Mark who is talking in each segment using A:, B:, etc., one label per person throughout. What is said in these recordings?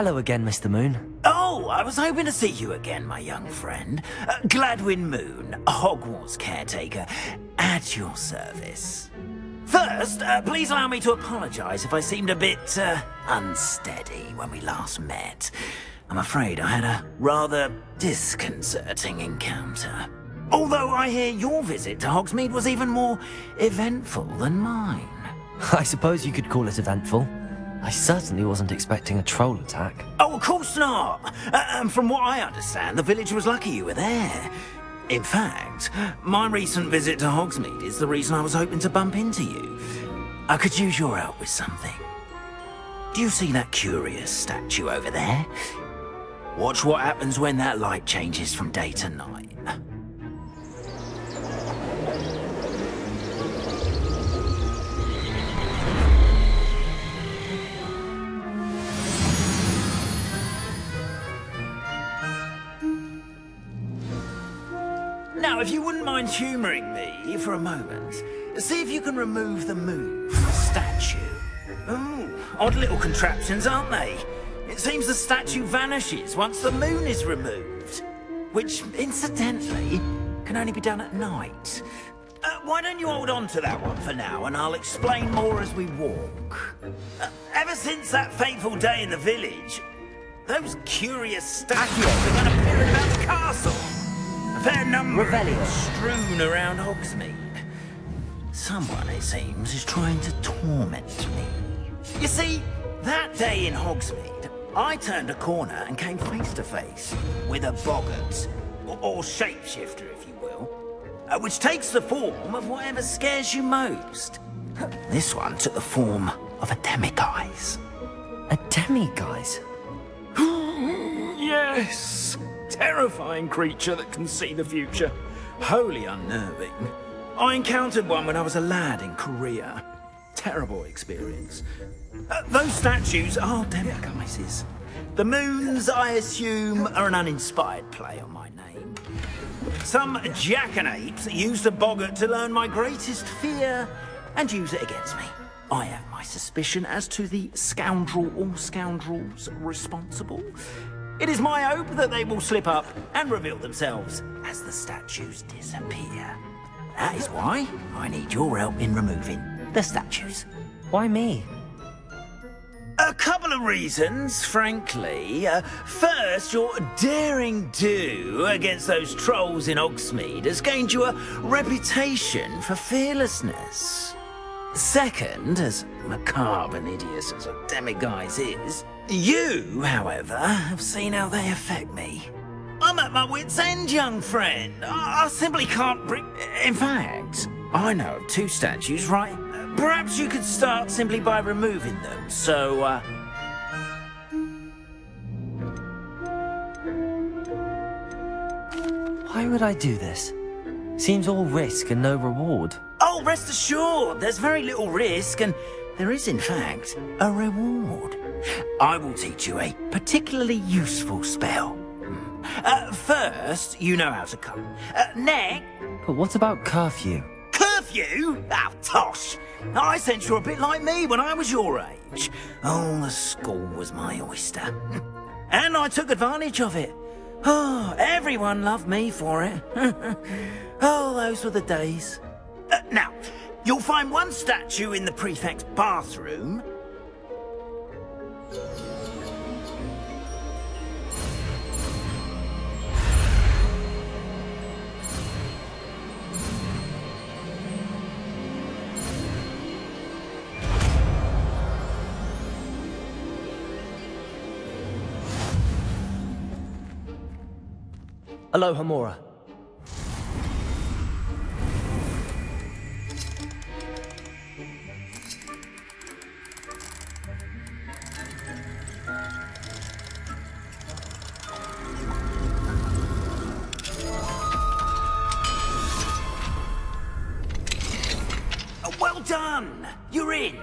A: Hello again, Mr. Moon.
B: Oh, I was hoping to see you again, my young friend. Gladwin Moon, Hogwarts caretaker, at your service. First, please allow me to apologise if I seemed a bit, unsteady when we last met. I'm afraid I had a rather disconcerting encounter. Although I hear your visit to Hogsmeade was even more eventful than mine.
A: I suppose you could call it eventful. I certainly wasn't expecting a troll attack.
B: Oh, of course not. And from what I understand, the village was lucky you were there. In fact, my recent visit to Hogsmeade is the reason I was hoping to bump into you. I could use your help with something. Do you see that curious statue over there? Watch what happens when that light changes from day to night. Now, if you wouldn't mind humouring me for a moment, see if you can remove the moon from the statue. Ooh, odd little contraptions, aren't they? It seems the statue vanishes once the moon is removed, which, incidentally, can only be done at night. Why don't you hold on to that one for now, and I'll explain more as we walk. Ever since that fateful day in the village, those curious statues have been appearing about the castle. A fair number strewn around Hogsmeade. Someone, it seems, is trying to torment me. You see, that day in Hogsmeade, I turned a corner and came face to face with a boggart, or shapeshifter, if you will, which takes the form of whatever scares you most. This one took the form of a demiguise.
A: A demiguise?
B: Yes! Terrifying creature that can see the future. Wholly unnerving. I encountered one when I was a lad in Korea. Terrible experience. Those statues are demiguises. The moons, I assume, are an uninspired play on my name. Some jackanapes used a boggart to learn my greatest fear and use it against me. I have my suspicion as to the scoundrel or scoundrels responsible. It is my hope that they will slip up and reveal themselves as the statues disappear. That is why I need your help in removing the statues.
A: Why me?
B: A couple of reasons, frankly. First, your daring do against those trolls in Hogsmeade has gained you a reputation for fearlessness. Second, as macabre and hideous as a demiguise is, you, however, have seen how they affect me. I'm at my wit's end, young friend. I simply can't bring... In fact, I know of two statues, right? Perhaps you could start simply by removing them, so,
A: Why would I do this? Seems all risk and no reward.
B: Oh, rest assured, there's very little risk, and there is, in fact, a reward. I will teach you a particularly useful spell. First, you know how to cut. Next...
A: But what about curfew?
B: Curfew? Oh, tosh. I sense you're a bit like me when I was your age. Oh, the school was my oyster. And I took advantage of it. Oh, everyone loved me for it. Oh, those were the days. Now, you'll find one statue in the prefect's bathroom.
A: Aloha, Mora.
B: Well done! You're in!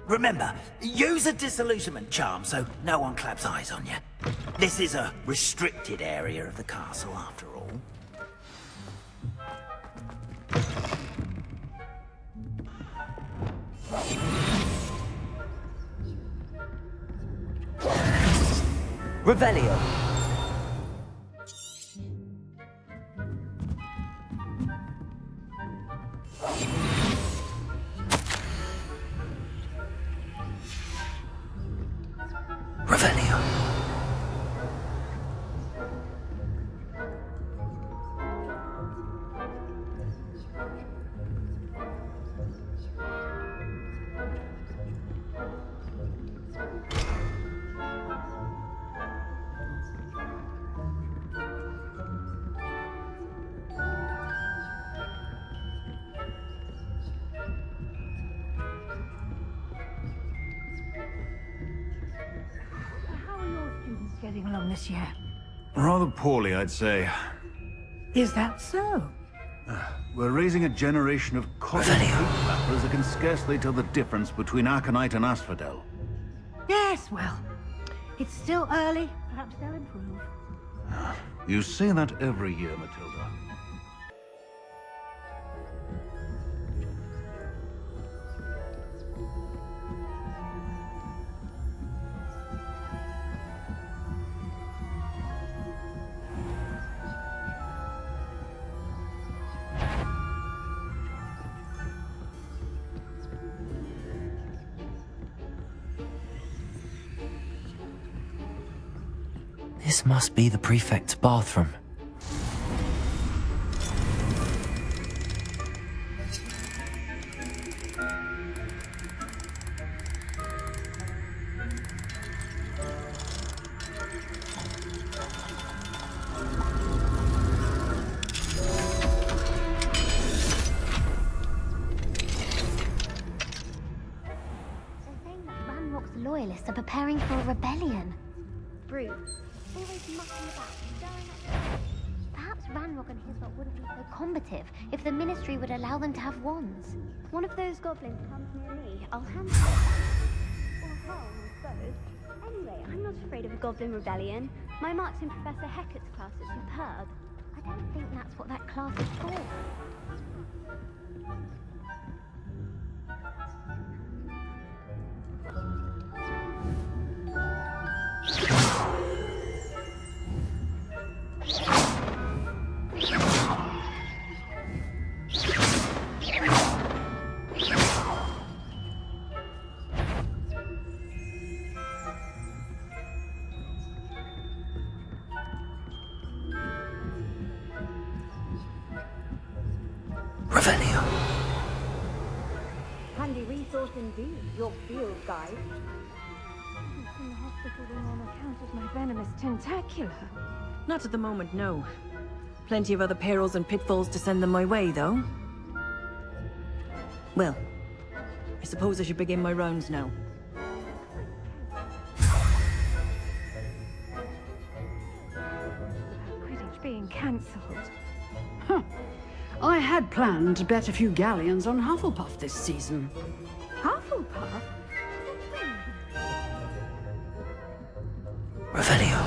B: Remember, use a disillusionment charm so no one claps eyes on you. This is a restricted area of the castle, after all.
A: Revelio. Revelio.
C: How are your students getting along this year?
D: Rather poorly, I'd say.
C: Is that so?
D: We're raising a generation of college flappers that can scarcely tell the difference between aconite and asphodel.
C: Yes, well, it's still early. Perhaps they'll improve.
D: You say that every year, Matilda.
A: This must be the prefect's bathroom.
E: They're saying that Ranrock's loyalists are preparing for a rebellion. Bruce, always mucking about, stirring up. Perhaps Ranrock and his lot wouldn't be so combative if the Ministry would allow them to have wands. One of those goblins comes near me, I'll hand it back. Or harm, I suppose. Anyway, I'm not afraid of a goblin rebellion. My marks in Professor Hecat's class are superb. I don't think that's what that class is for.
A: Revelio.
F: Handy resource indeed, your field guide.
C: In the hospital room on account of my venomous tentacular.
G: Not at the moment, no. Plenty of other perils and pitfalls to send them my way, though. Well, I suppose I should begin my rounds now.
C: Quidditch being cancelled. I had planned to bet a few galleons on Hufflepuff this season. Hufflepuff?
A: Revelio.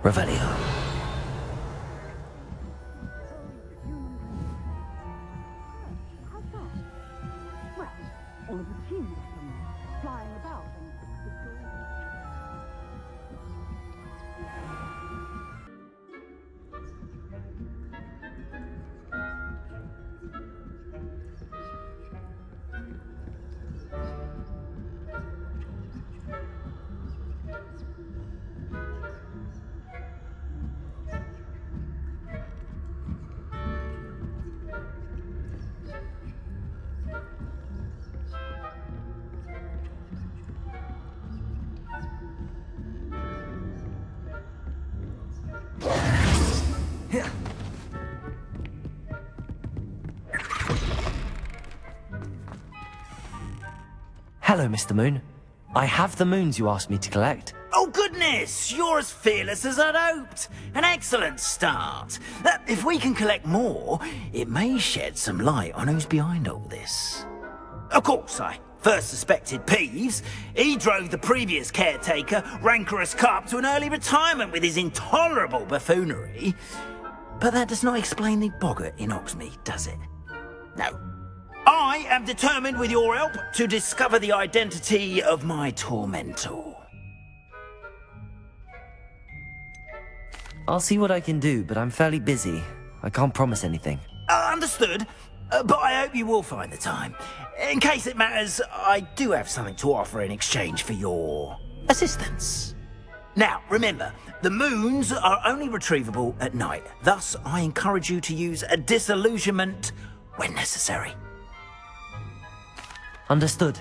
A: Revelio.
C: Well, all of the team was somewhere, flying about and...
A: Hello, Mr. Moon. I have the moons you asked me to collect.
B: Oh, goodness! You're as fearless as I'd hoped. An excellent start. If we can collect more, it may shed some light on who's behind all this. Of course, I first suspected Peeves. He drove the previous caretaker, Rancorous Carp, to an early retirement with his intolerable buffoonery. But that does not explain the boggart in Oxmead, does it? No. I am determined, with your help, to discover the identity of my tormentor.
A: I'll see what I can do, but I'm fairly busy. I can't promise anything.
B: Understood. But I hope you will find the time. In case it matters, I do have something to offer in exchange for your assistance. Now, remember, the moons are only retrievable at night. Thus, I encourage you to use a disillusionment when necessary.
A: Understood.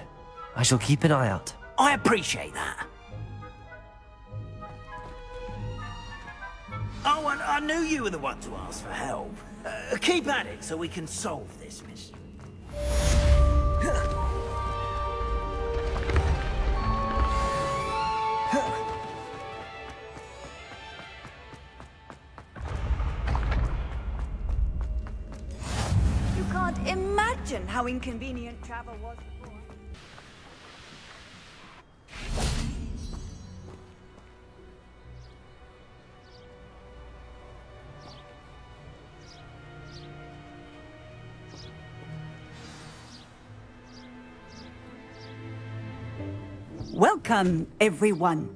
A: I shall keep an eye out.
B: I appreciate that. Oh, and I knew you were the one to ask for help. Keep at it so we can solve this mystery.
H: You can't imagine how inconvenient travel was before.
I: Welcome, everyone.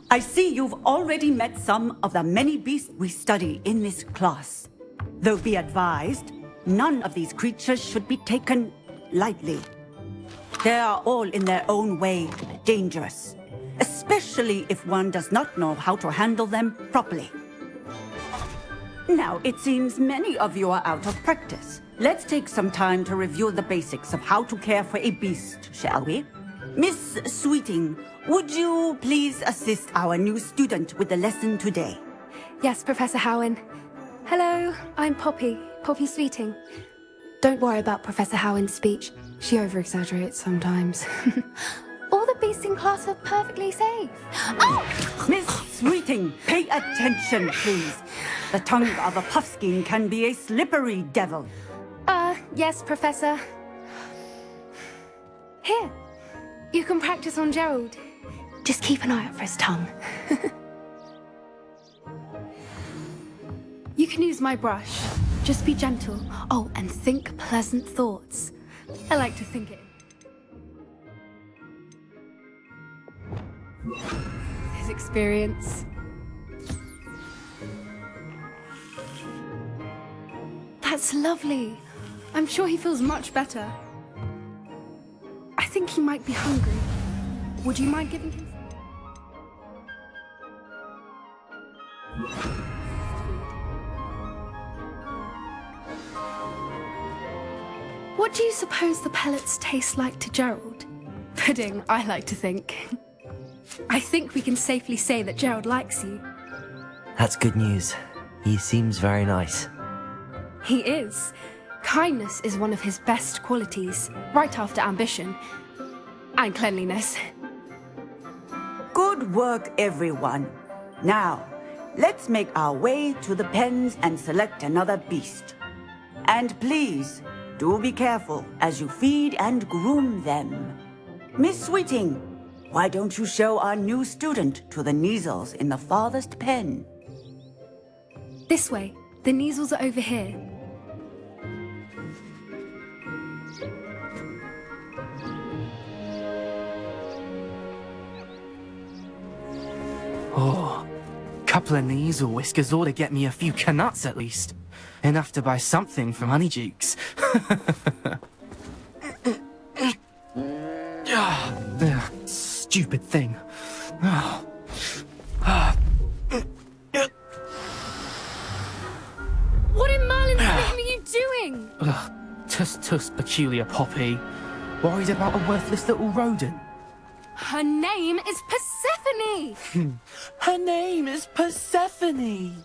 I: I see you've already met some of the many beasts we study in this class. Though be advised, none of these creatures should be taken lightly. They are all in their own way dangerous, especially if one does not know how to handle them properly. Now, it seems many of you are out of practice. Let's take some time to review the basics of how to care for a beast, shall we? Miss Sweeting, would you please assist our new student with the lesson today?
J: Yes, Professor Howen. Hello, I'm Poppy Sweeting. Don't worry about Professor Howen's speech. She over-exaggerates sometimes. All the beasts in class are perfectly safe. Oh!
I: Miss Sweeting, pay attention, please. The tongue of a puffskein can be a slippery devil.
J: Yes, Professor. Here. You can practice on Gerald. Just keep an eye out for his tongue. You can use my brush. Just be gentle. Oh, and think pleasant thoughts. I like to think it. His experience. That's lovely. I'm sure he feels much better. I think he might be hungry. Would you mind giving him food? What do you suppose the pellets taste like to Gerald? Pudding, I like to think. I think we can safely say that Gerald likes you.
A: That's good news. He seems very nice.
J: He is. Kindness is one of his best qualities, right after ambition. And cleanliness.
I: Good work, everyone. Now, let's make our way to the pens and select another beast. And please, do be careful as you feed and groom them. Miss Sweeting, why don't you show our new student to the Neasels in the farthest pen?
J: This way. The Neasels are over here.
K: Oh, couple of Neasel whiskers ought to get me a few canuts at least. Enough to buy something from Honeydukes. Stupid thing.
J: What in Merlin's name are you doing?
K: Tuss, peculiar Poppy. Worried about a worthless little rodent.
J: Her name is Persephone!
K: Her name is Persephone!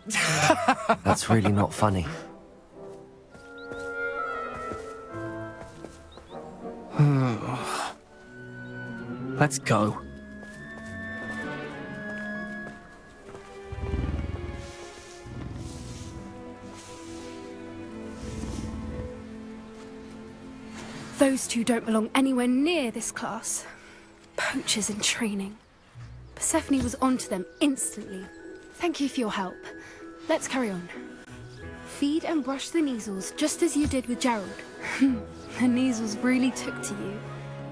A: That's really not funny.
K: Let's go.
J: Those two don't belong anywhere near this class. Poachers in training. Persephone was onto them instantly. Thank you for your help. Let's carry on. Feed and brush the Kneazles just as you did with Gerald. The Kneazles really took to you.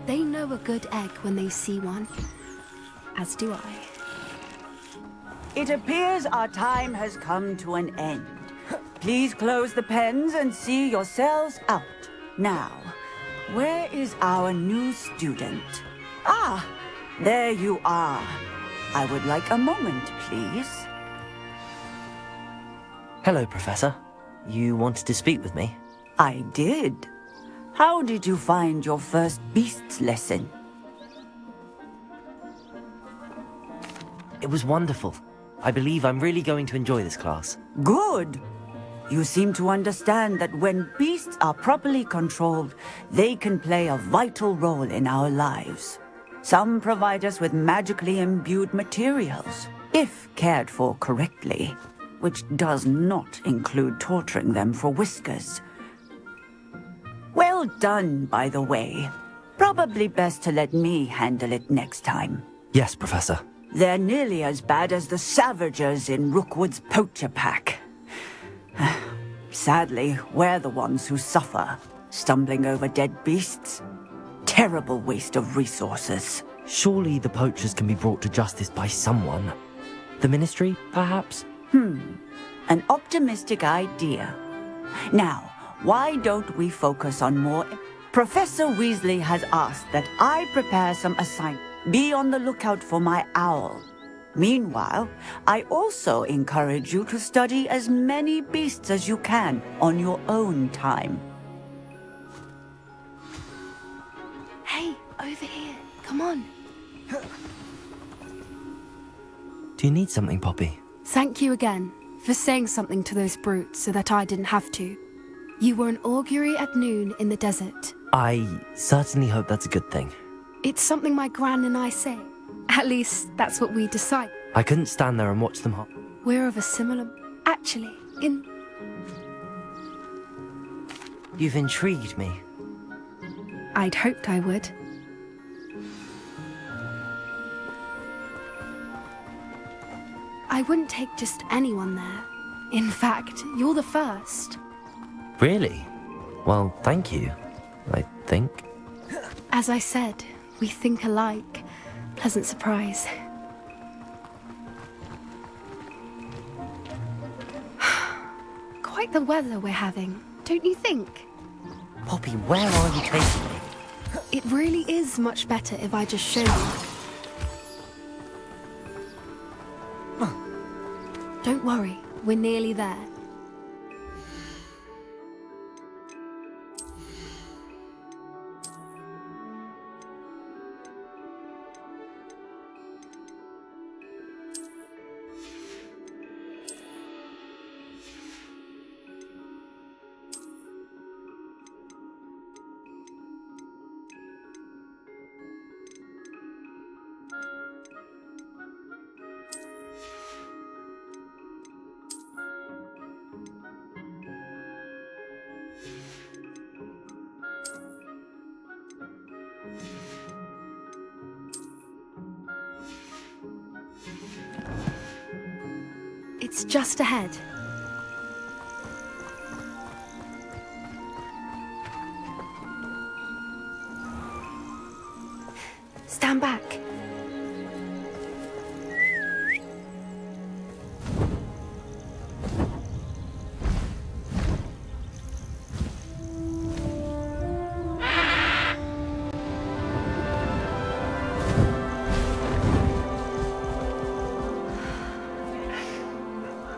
J: They know a good egg when they see one. As do I.
I: It appears our time has come to an end. Please close the pens and see yourselves out. Now, where is our new student? Ah, there you are. I would like a moment, please.
A: Hello, Professor. You wanted to speak with me?
I: I did. How did you find your first beasts lesson?
A: It was wonderful. I believe I'm really going to enjoy this class.
I: Good. You seem to understand that when beasts are properly controlled, they can play a vital role in our lives. Some provide us with magically imbued materials, if cared for correctly, which does not include torturing them for whiskers. Well done, by the way. Probably best to let me handle it next time.
A: Yes, Professor.
I: They're nearly as bad as the Savagers in Rookwood's poacher pack. Sadly, we're the ones who suffer, stumbling over dead beasts. Terrible waste of resources.
A: Surely the poachers can be brought to justice by someone. The Ministry, perhaps?
I: An optimistic idea. Now, why don't we focus on more... Professor Weasley has asked that I prepare some assignments. Be on the lookout for my owl. Meanwhile, I also encourage you to study as many beasts as you can on your own time.
J: Hey, over here. Come on.
A: Do you need something, Poppy?
J: Thank you again for saying something to those brutes so that I didn't have to. You were an augury at noon in the desert.
A: I certainly hope that's a good thing.
J: It's something my gran and I say. At least, that's what we decide.
A: I couldn't stand there and watch them
J: We're of a similar... Actually,
A: You've intrigued me.
J: I'd hoped I would. I wouldn't take just anyone there. In fact, you're the first.
A: Really? Well, thank you, I think.
J: As I said, we think alike. Pleasant surprise. Quite the weather we're having, don't you think?
A: Poppy, where are you taking me?
J: It really is much better if I just show you. Don't worry, we're nearly there. It's just ahead. Stand back.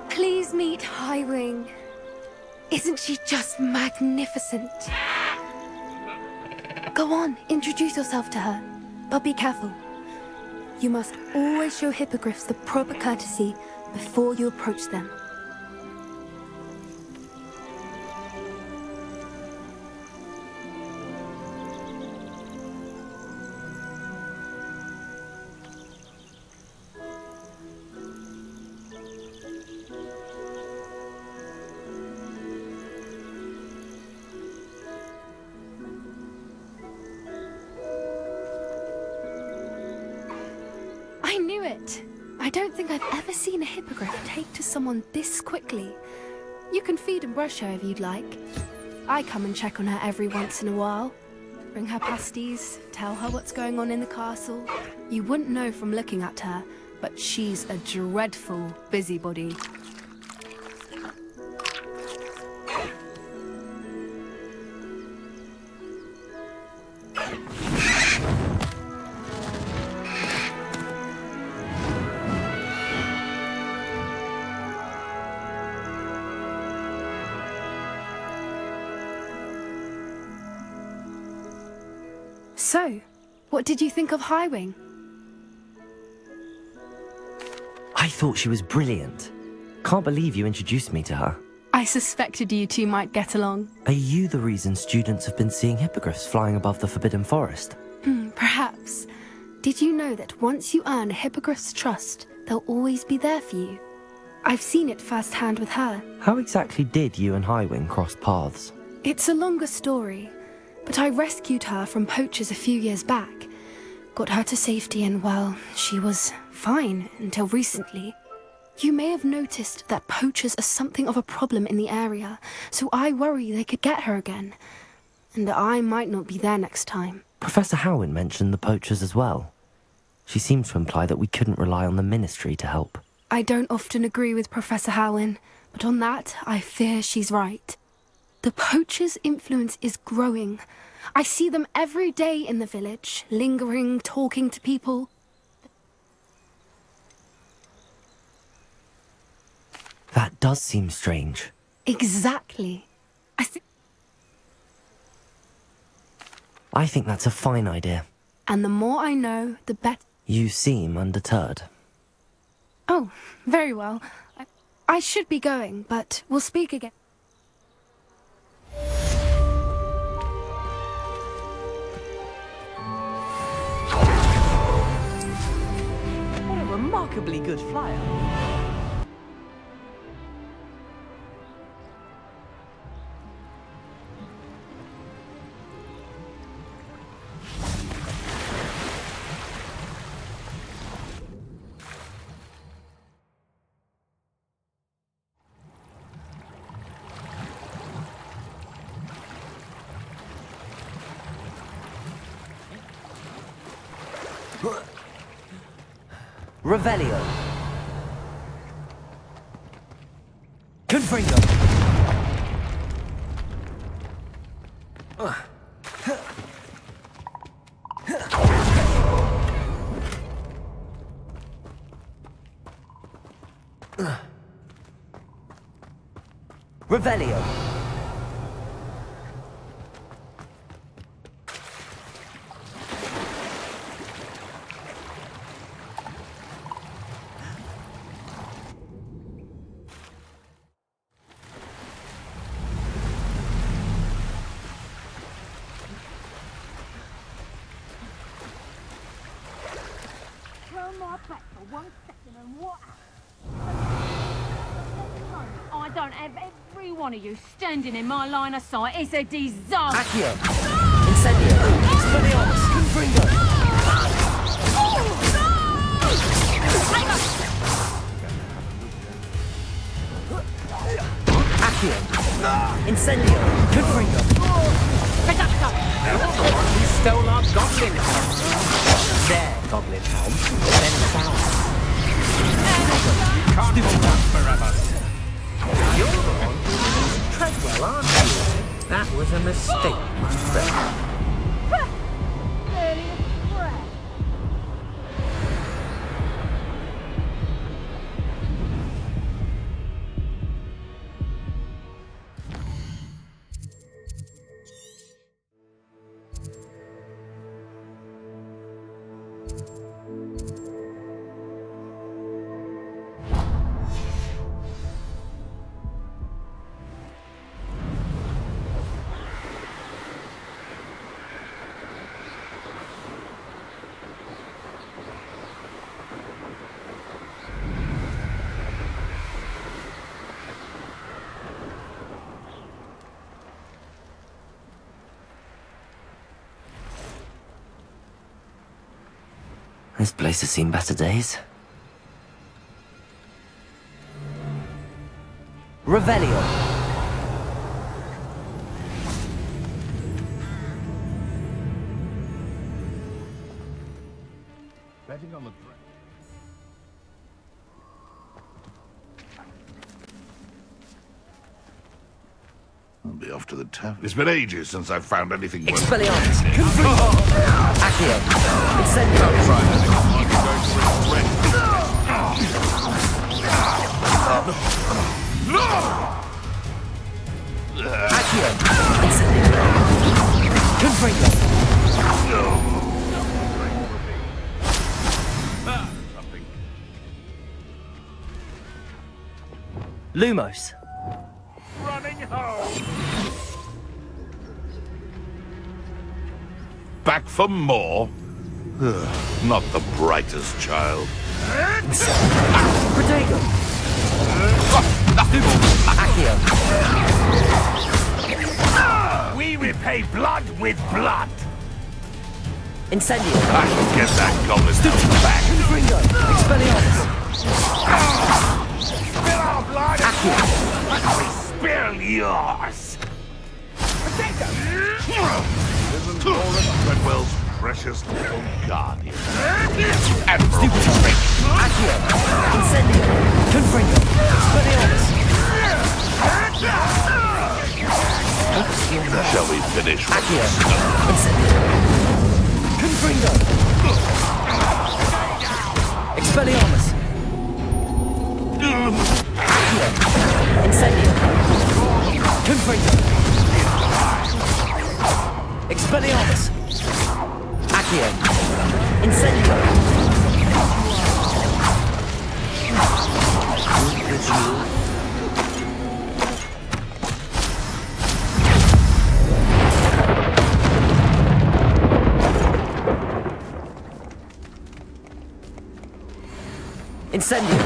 J: Please meet Highwing. Isn't she just magnificent? Go on, introduce yourself to her. But be careful. You must always show hippogriffs the proper courtesy before you approach them. it. I don't think I've ever seen a hippogriff take to someone this quickly. You can feed and brush her if you'd like. I come and check on her every once in a while. Bring her pasties, tell her what's going on in the castle. You wouldn't know from looking at her, but she's a dreadful busybody. So, what did you think of Highwing?
A: I thought she was brilliant. Can't believe you introduced me to her.
J: I suspected you two might get along.
A: Are you the reason students have been seeing hippogriffs flying above the Forbidden Forest?
J: Perhaps. Did you know that once you earn a hippogriff's trust, they'll always be there for you? I've seen it firsthand with her.
A: How exactly did you and Highwing cross paths?
J: It's a longer story, but I rescued her from poachers a few years back. Got her to safety and, well, she was fine until recently. You may have noticed that poachers are something of a problem in the area, so I worry they could get her again. And I might not be there next time.
A: Professor Howin mentioned the poachers as well. She seemed to imply that we couldn't rely on the Ministry to help.
J: I don't often agree with Professor Howin, but on that, I fear she's right. The poachers' influence is growing. I see them every day in the village, lingering, talking to people.
A: That does seem strange.
J: Exactly.
A: I think that's a fine idea.
J: And the more I know, the better.
A: You seem undeterred.
J: Oh, very well. I should be going, but we'll speak again.
L: What a remarkably good flyer.
A: Revelio. Confringo. Revelio.
M: I don't have every one of you standing in my line of sight. It's a disaster.
A: Accio. Incendio. Expelliarmus. Confringo. Accio. Incendio. Confringo.
L: You're the one who stole our goblin helm. Their goblin helm, then found. You can't hold that forever. You're the one who used Treadwell, aren't you? That was a mistake, Master.
A: This place has seen better days. Revelio.
D: Betting on the I'll be off to the tavern.
N: It's been ages since I've found anything worth...
A: Expelliarmus. Confringo. Accio. Incendio.
N: Don't try anything. I'm going to regret
A: Accio. Incendio. Confringo.
N: something.
A: Lumos.
N: Running home. Back for more? Not the brightest child.
A: Protego. Accio.
N: We repay blood with blood.
A: Incendio.
N: I shall get that goblin back.
A: Confringo. Expelliarmus.
N: Spill our blood.
A: Accio.
N: We spill yours. Isn't Horace Treadwell's precious little guardian? Admiral French.
A: Accio. Incendio. Confringo. Expelliarmus.
N: Shall we finish with
A: Accio.
N: this?
A: Incendio. Confringo. Expelliarmus. Accio. Incendio. Confringo. Expelliarmus. Accio. Incendio. Incendio.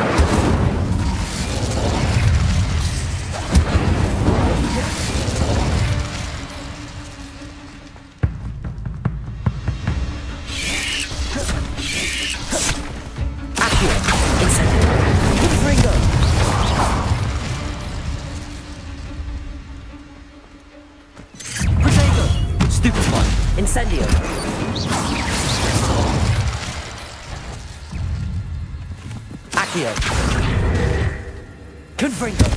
A: Accio. Incendio. Confringo. Protego. Stupefy. Incendio. Accio. Confringo.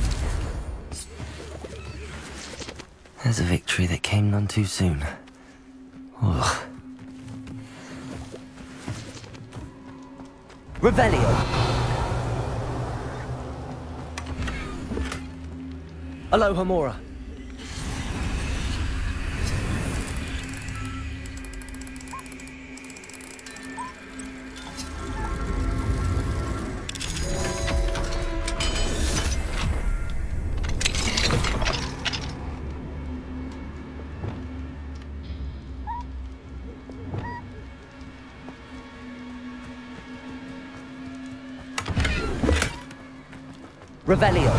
A: There's a victory that came none too soon. Ugh. Revelio. Alohomora. Revelio.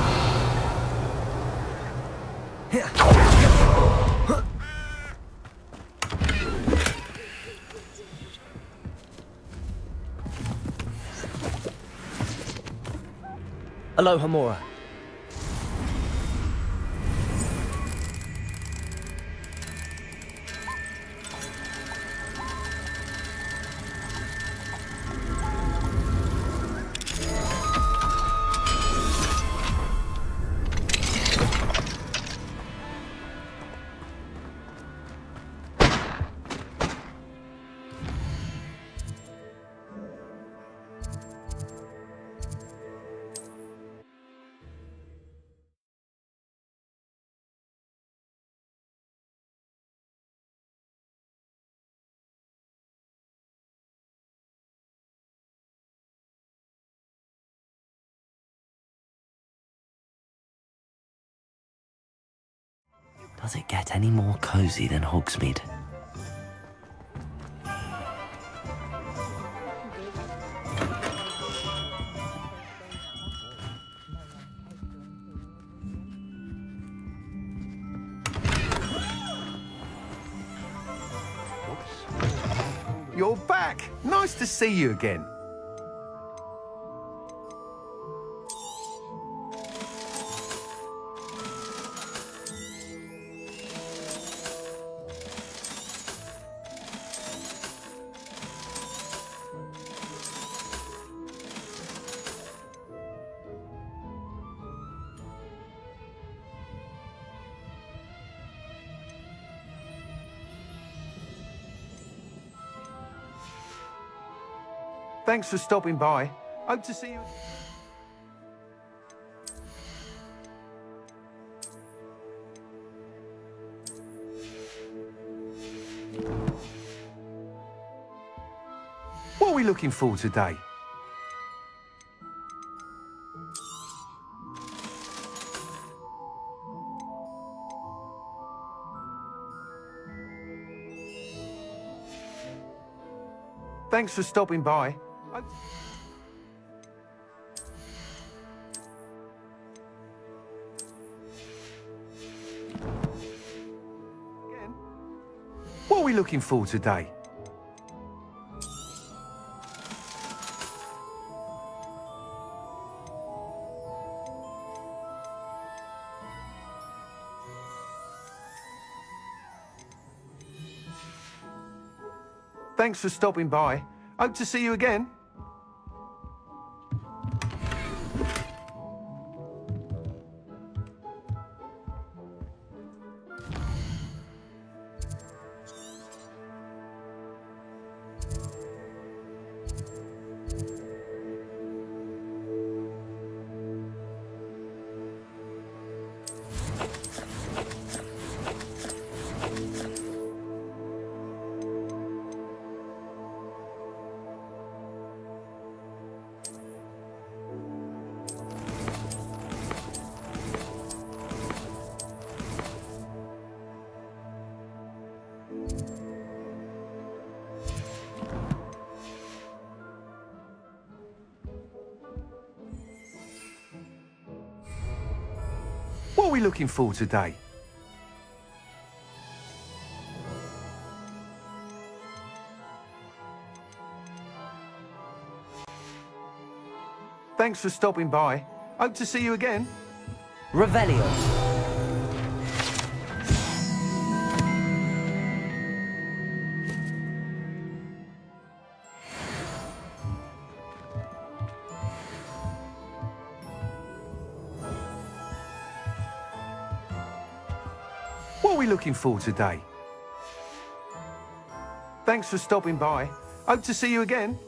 A: Alohomora. Does it get any more cozy than Hogsmeade?
O: You're back! Nice to see you again. Thanks for stopping by. Hope to see you. What are we looking for today? Thanks for stopping by. What are we looking for today? Thanks for stopping by. Hope to see you again. What are we looking for today? Thanks for stopping by. Hope to see you again.
A: Revelio.
O: What are we looking for today? Thanks for stopping by. Hope to see you again.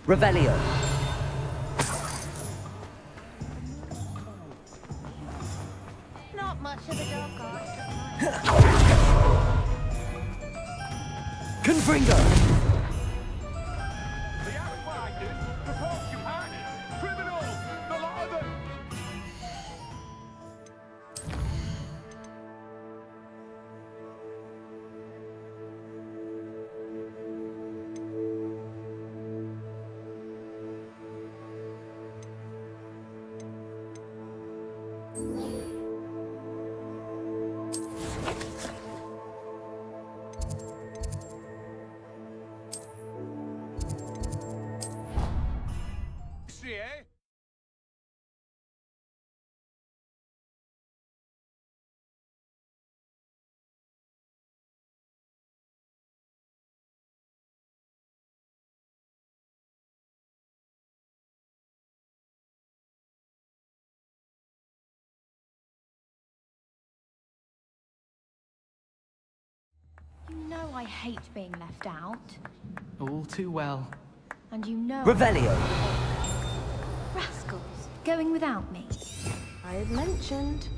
A: Revelio.
E: Not much of a dark art.
A: Confringo.
P: You know I hate being left out.
K: All too well.
P: And you know...
A: Revelio.
P: Rascals, going without me.
G: I had mentioned.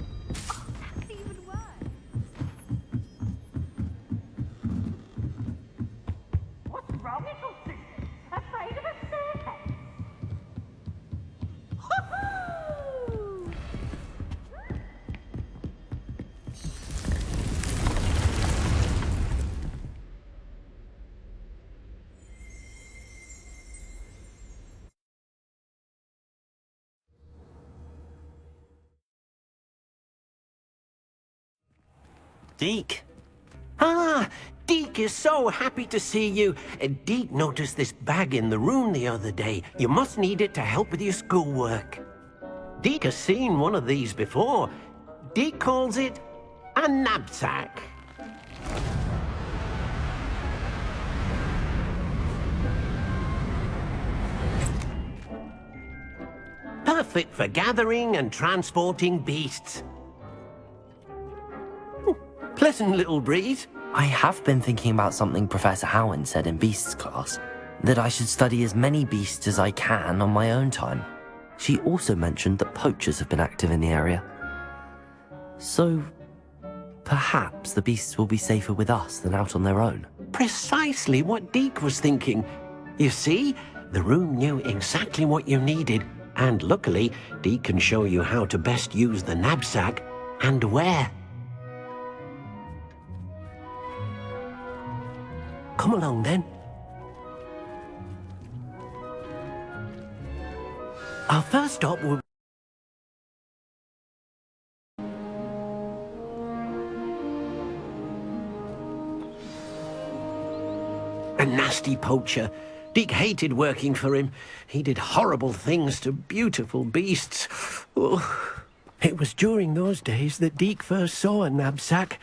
F: What's wrong, little Susan? Afraid of a staircase?
L: Deke. Ah, Deke is so happy to see you. Deke noticed this bag in the room the other day. You must need it to help with your schoolwork. Deke has seen one of these before. Deke calls it a knapsack. Perfect for gathering and transporting beasts. Pleasant little breeze.
A: I have been thinking about something Professor Howin said in Beasts class, that I should study as many beasts as I can on my own time. She also mentioned that poachers have been active in the area. So, perhaps the beasts will be safer with us than out on their own.
L: Precisely what Deke was thinking. You see, the room knew exactly what you needed, and luckily, Deke can show you how to best use the knapsack and where. Come along then. Our first stop will... A nasty poacher. Deke hated working for him. He did horrible things to beautiful beasts. Oh. It was during those days that Deke first saw a knapsack.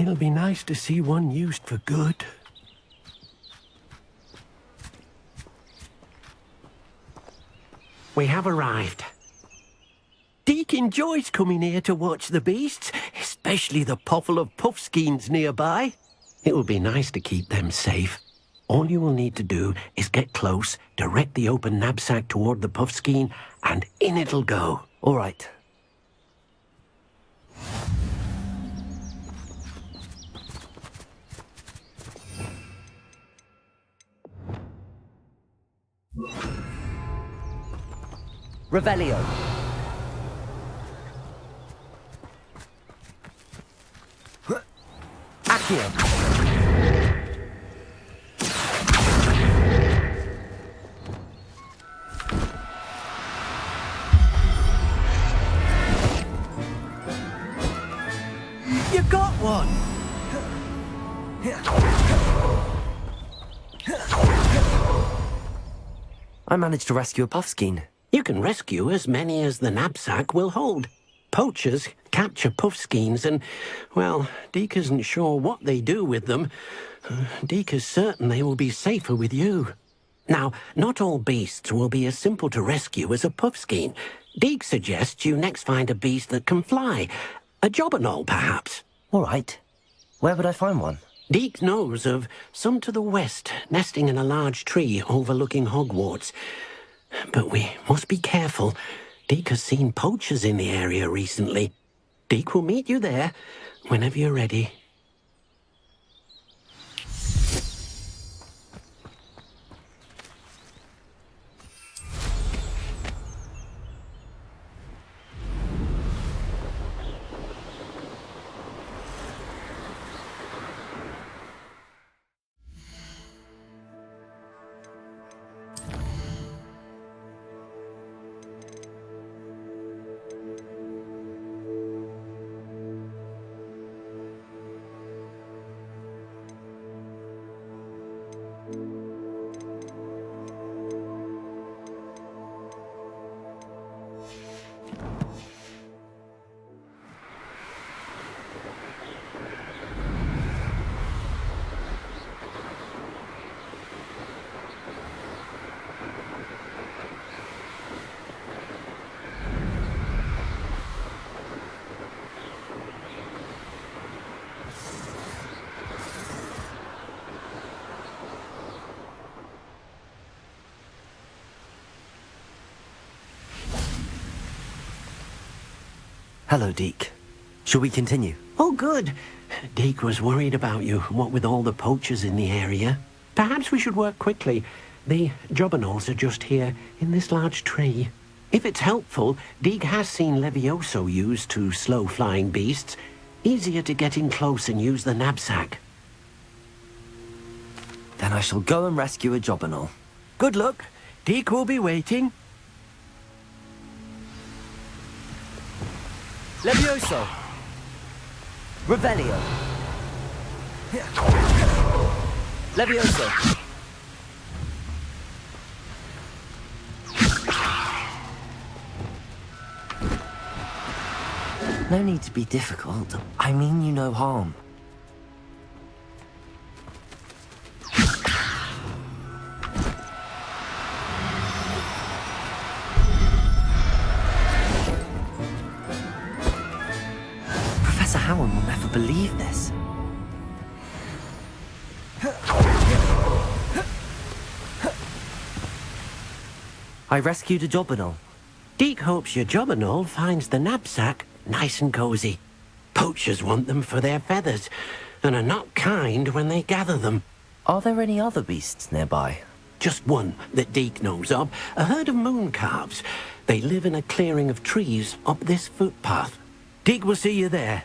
L: It'll be nice to see one used for good. We have arrived. Deke enjoys coming here to watch the beasts, especially the potful of puffskeins nearby. It will be nice to keep them safe. All you will need to do is get close, direct the open knapsack toward the puffskein, and in it'll go.
A: All right. Revelio. Accio.
L: You got one!
A: I managed to rescue a puffskein.
L: You can rescue as many as the knapsack will hold. Poachers capture puffskeins and, well, Deke isn't sure what they do with them. Deke is certain they will be safer with you. Now, not all beasts will be as simple to rescue as a puffskein. Deke suggests you next find a beast that can fly. A jobberknoll, perhaps.
A: All right. Where would I find one?
L: Deke knows of some to the west, nesting in a large tree overlooking Hogwarts. But we must be careful. Deke has seen poachers in the area recently. Deke will meet you there whenever you're ready.
A: Hello, Deke. Shall we continue?
L: Oh, good. Deke was worried about you, what with all the poachers in the area. Perhaps we should work quickly. The jobberknolls are just here, in this large tree. If it's helpful, Deke has seen Levioso used to slow flying beasts. Easier to get in close and use the knapsack.
A: Then I shall go and rescue a jobberknoll.
L: Good luck. Deke will be waiting.
A: Levioso! Revelio! Levioso! No need to be difficult. I mean you no harm. never believe this. I rescued a jobberknoll.
L: Deke hopes your jobberknoll finds the knapsack nice and cozy. Poachers want them for their feathers, and are not kind when they gather them.
A: Are there any other beasts nearby?
L: Just one that Deke knows of, a herd of moon calves. They live in a clearing of trees up this footpath. Deke will see you there.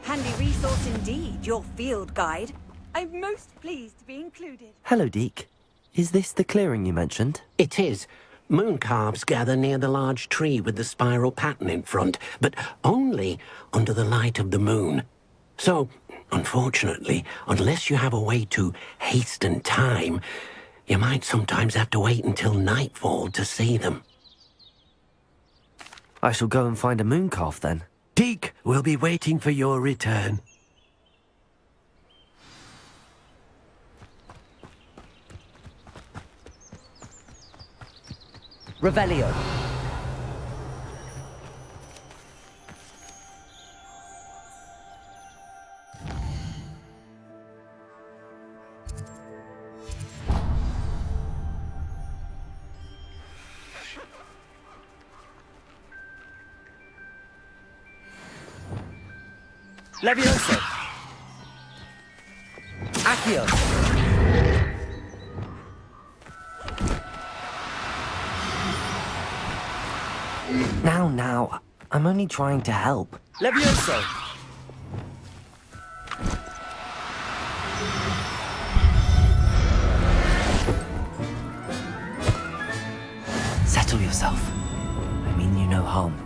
H: Handy resource indeed, your field guide. I'm most pleased to be included.
A: Hello, Deke. Is this the clearing you mentioned?
L: It is. Moon calves gather near the large tree with the spiral pattern in front, but only under the light of the moon. So, unfortunately, unless you have a way to hasten time, you might sometimes have to wait until nightfall to see them.
A: I shall go and find a moon calf then.
L: Deke will be waiting for your return.
A: Revelio. Levioso. Accio. Now. I'm only trying to help. Levioso. Settle yourself. I mean you no harm.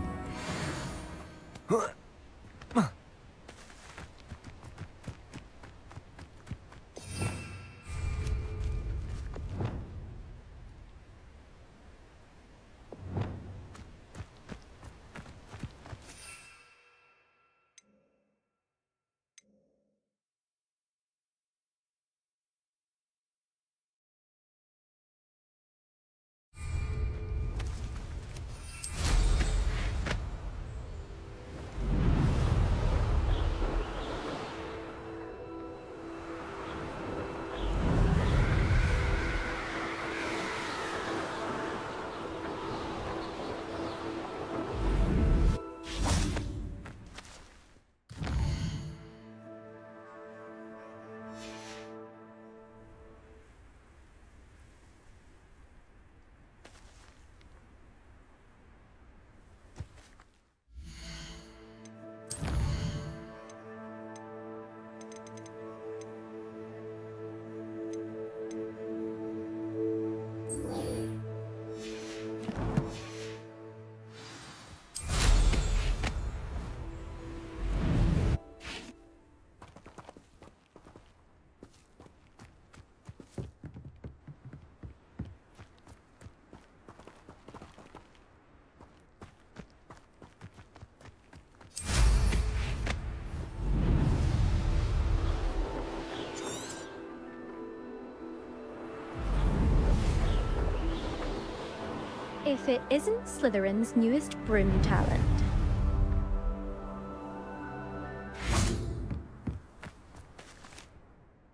P: If it isn't Slytherin's newest broom talent.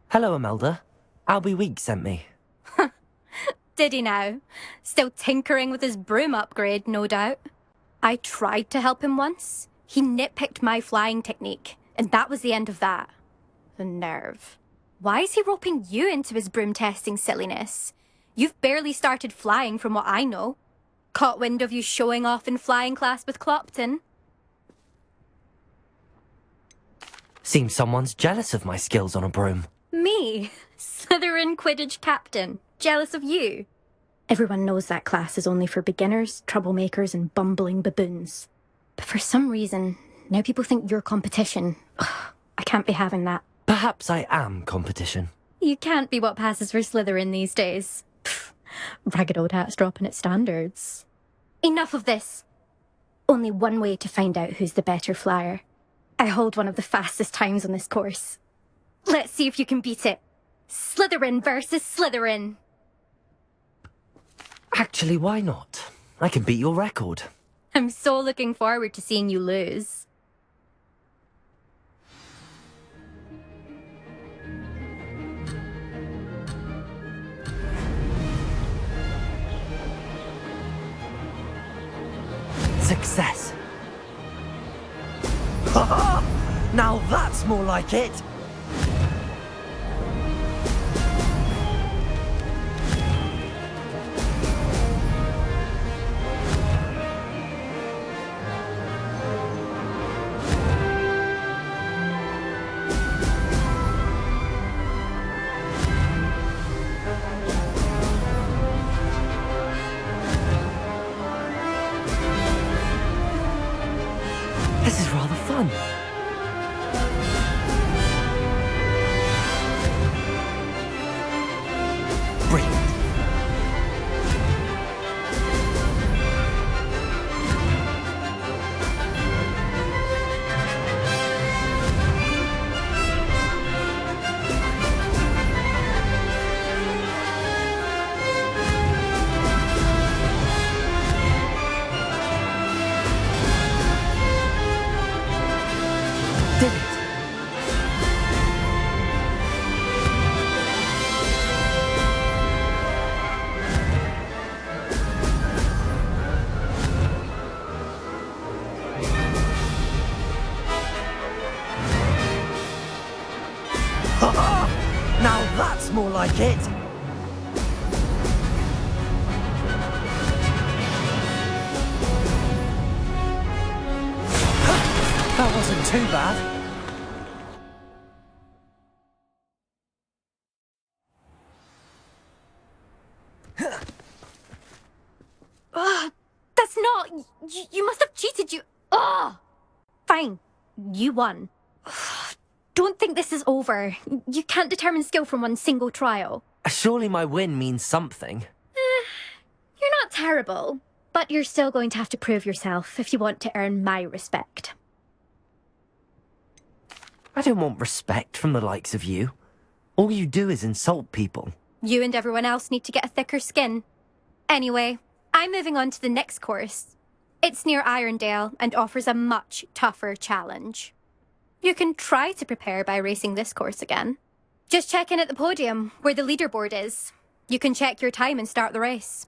A: Hello, Imelda. Albie Week sent me.
P: Did he now? Still tinkering with his broom upgrade, no doubt. I tried to help him once. He nitpicked my flying technique, and that was the end of that. The nerve. Why is he roping you into his broom testing silliness? You've barely started flying from what I know. Caught wind of you showing off in flying class with Clopton.
A: Seems someone's jealous of my skills on a broom.
P: Me? Slytherin Quidditch captain. Jealous of you? Everyone knows that class is only for beginners, troublemakers, and bumbling baboons. But for some reason, now people think you're competition. Ugh, I can't be having that.
A: Perhaps I am competition.
P: You can't be what passes for Slytherin these days. Pfft, ragged old hat's dropping its standards. Enough of this. only one way to find out who's the better flyer. I hold one of the fastest times on this course. Let's see if you can beat it. Slytherin versus Slytherin.
A: Actually, why not? I can beat your record.
P: I'm so looking forward to seeing you lose.
A: Success. Haha! Now that's more like it! This is rather fun. Brilliant. Did it. Ha-ha! Now that's more like it! That wasn't too bad.
P: That's not... You must have cheated, you... Ugh! Fine. You won. Don't think this is over. You can't determine skill from one single trial.
A: Surely my win means something.
P: You're not terrible, but you're still going to have to prove yourself if you want to earn my respect.
A: I don't want respect from the likes of you. All you do is insult people.
P: You and everyone else need to get a thicker skin. Anyway, I'm moving on to the next course. It's near Irondale and offers a much tougher challenge. You can try to prepare by racing this course again. Just check in at the podium, where the leaderboard is. You can check your time and start the race.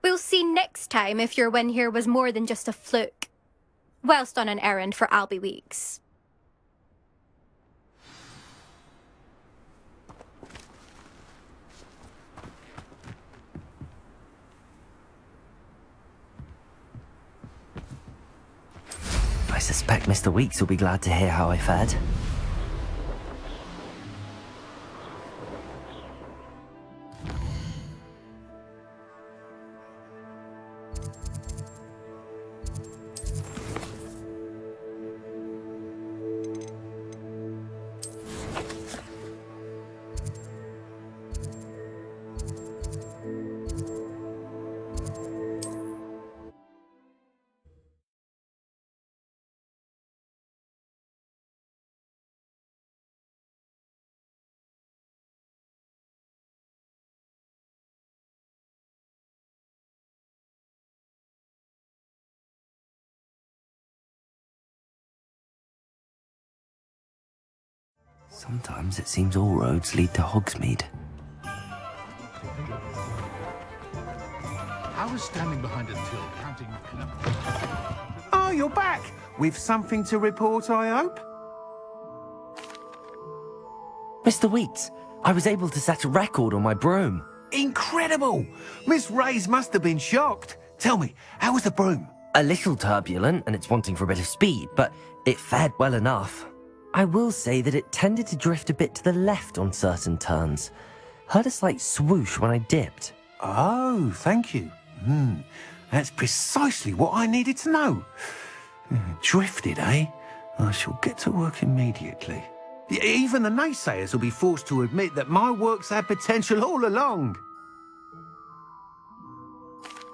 P: We'll see next time if your win here was more than just a fluke. Whilst on an errand for Albie Weeks.
A: I suspect Mr. Weeks will be glad to hear how I fared. Sometimes it seems all roads lead to Hogsmeade.
D: I was standing behind a till counting...
O: Oh, you're back! With something to report, I hope?
A: Mr. Weeks, I was able to set a record on my broom.
O: Incredible! Miss Reyes must have been shocked. Tell me, how was the broom?
A: A little turbulent, and it's wanting for a bit of speed, but it fared well enough. I will say that it tended to drift a bit to the left on certain turns. Heard a slight swoosh when I dipped.
O: Oh, thank you. That's precisely what I needed to know. Drifted, eh? I shall get to work immediately. Even the naysayers will be forced to admit that my work's had potential all along.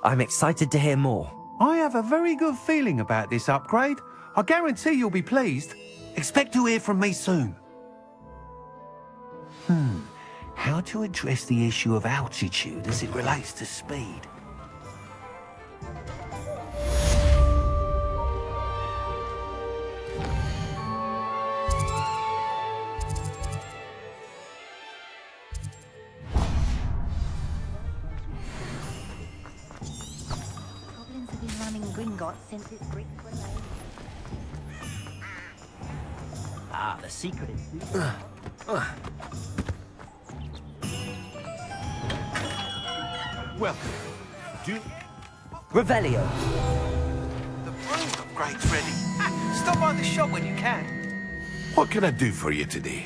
A: I'm excited to hear more.
O: I have a very good feeling about this upgrade. I guarantee you'll be pleased. Expect to hear from me soon. How to address the issue of altitude as it relates to speed?
E: Goblins have been running Gringotts since its bricks were laid.
B: Ah, the secret is...
O: Welcome.
A: Revelio.
O: The broom upgrade's ready. Stop by the shop when you can.
N: What can I do for you today?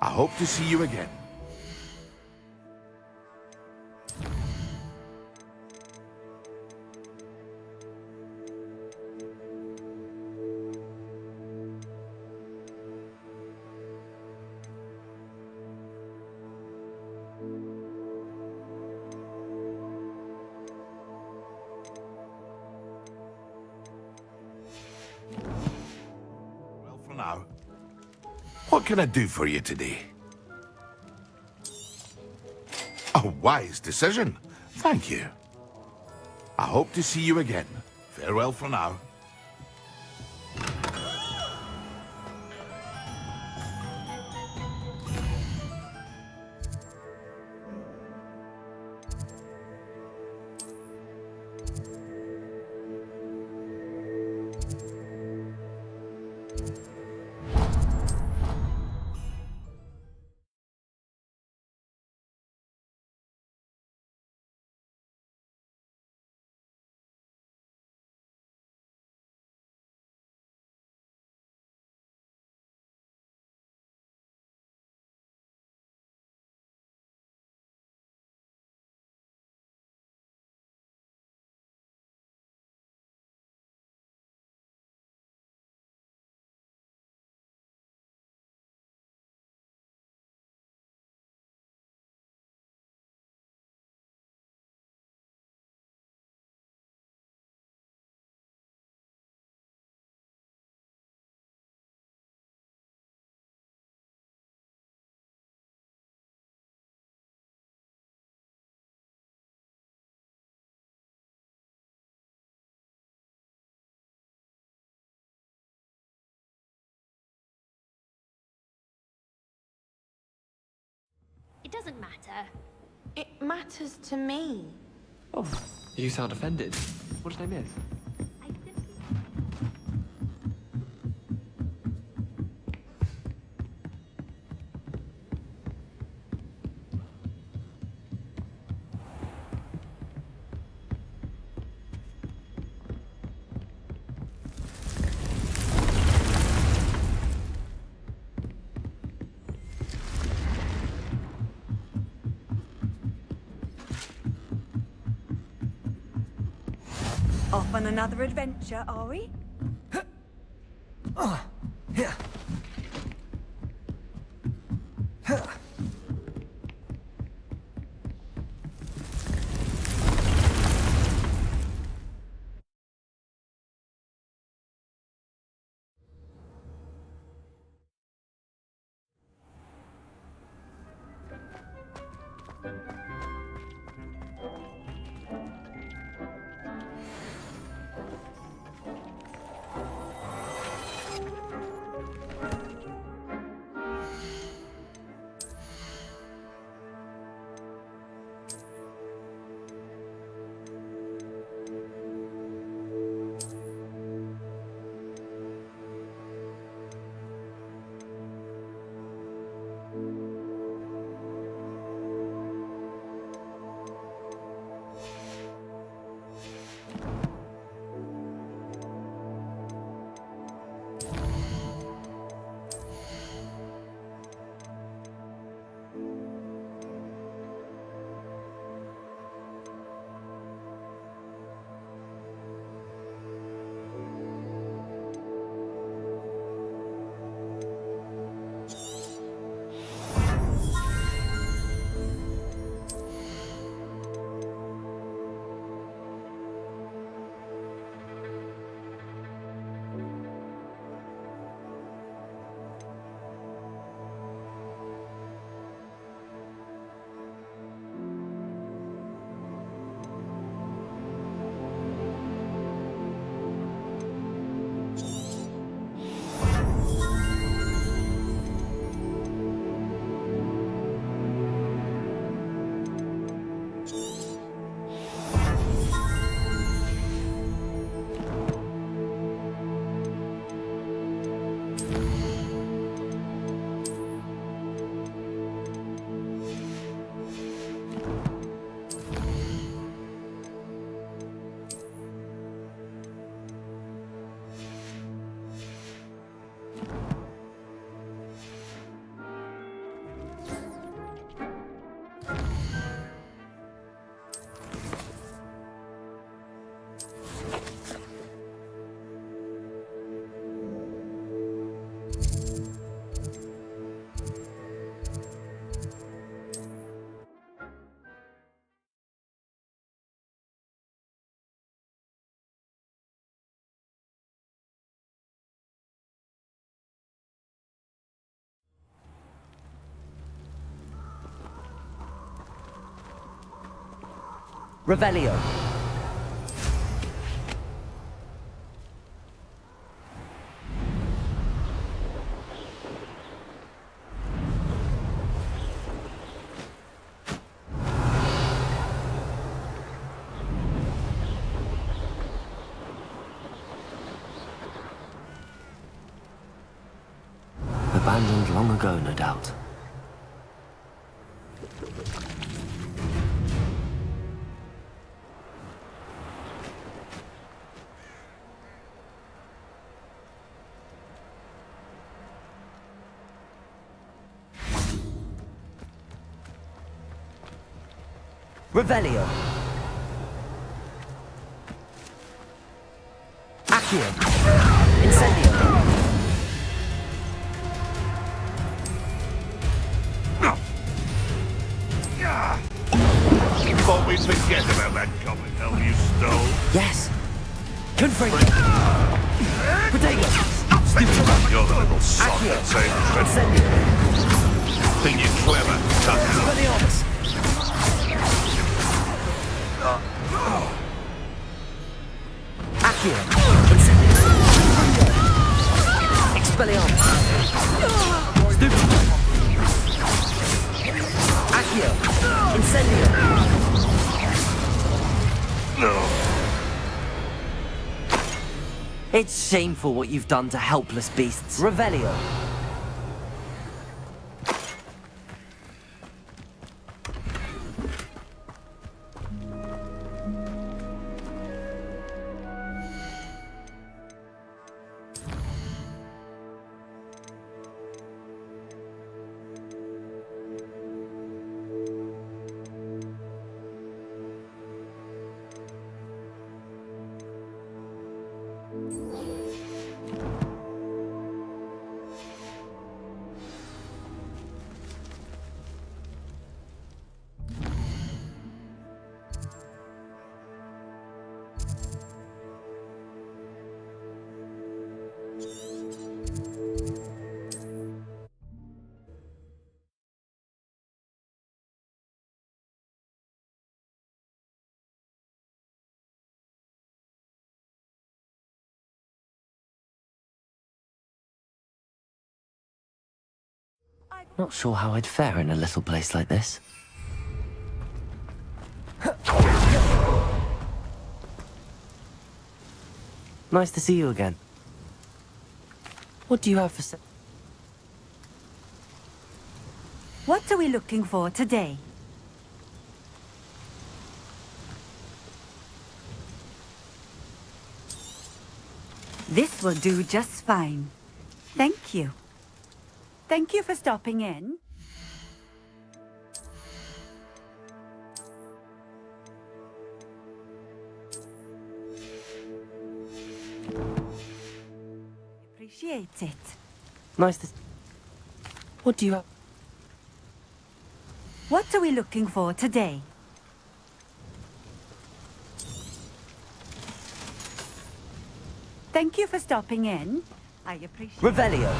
N: I hope to see you again. Well, for now. What can I do for you today? A wise decision. Thank you. I hope to see you again. Farewell for now.
E: It doesn't matter.
H: It matters to me.
Q: Oh, you sound offended. What did I miss?
H: Off on another adventure, are we?
A: Revelio. Abandoned long ago, no doubt. Revelio. Accio. Incendio.
N: Thought we'd forget about that comic hell you stole.
A: Yes. Confringo. Protego.
N: You're the little sod that saved Trent. Think you're clever,
A: Expelliarmus. Accio. Incendio. Expelliarmus. Stupido. Accio. Incendio. It's shameful what you've done to helpless beasts. Revelio. Not sure how I'd fare in a little place like this. Nice to see you again. What do you have for
I: What are we looking for today? This will do just fine. Thank you. Thank you for stopping in. Appreciate it.
A: Nice to... What do you have?
I: What are we looking for today? Thank you for stopping in. I appreciate it.
A: Revelio.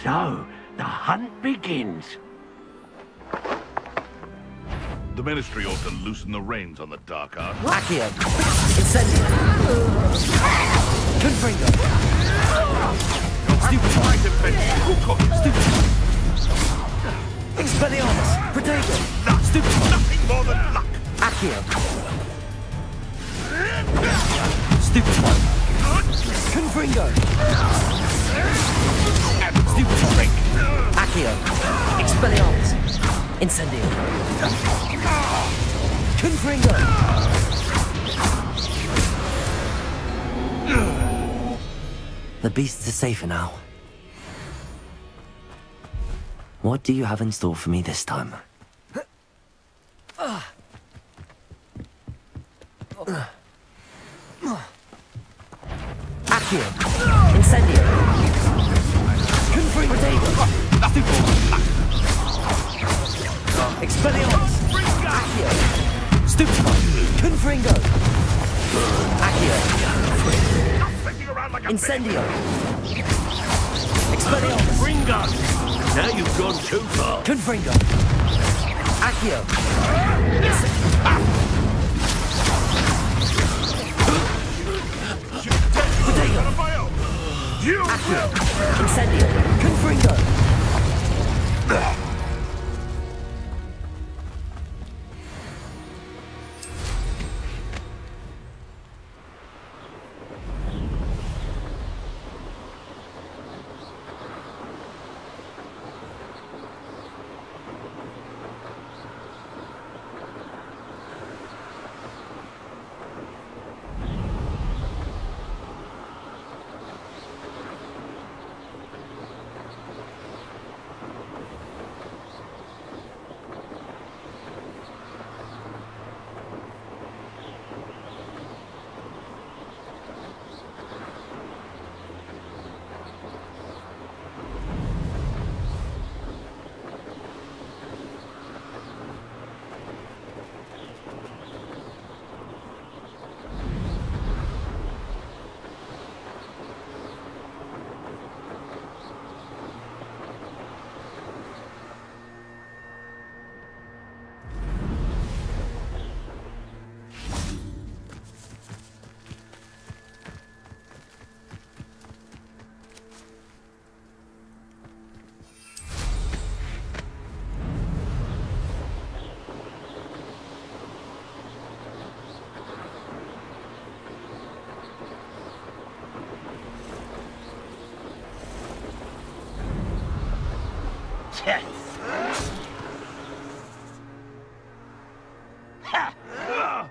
L: So, the hunt begins.
N: The Ministry ought to loosen the reins on the dark arts.
A: Accio! Incendio! Confringo! Stupid! Stupid! Expelliarmus! Protego! Stupid!
N: Nothing more than luck!
A: Accio! Stupid! Confringo! Stupid! Accio! Expelliarmus! Incendio! Confringo! The beasts are safer now. What do you have in store for me this time? Accio! Incendio! Confringo! Expelliarmus! Accio! Stupid! Confringo! Accio! Incendio! Expelliarmus!
L: Fringo! Now you've gone too far.
A: Confringo! Accio! Protego! Accio! Incendio! Confringo!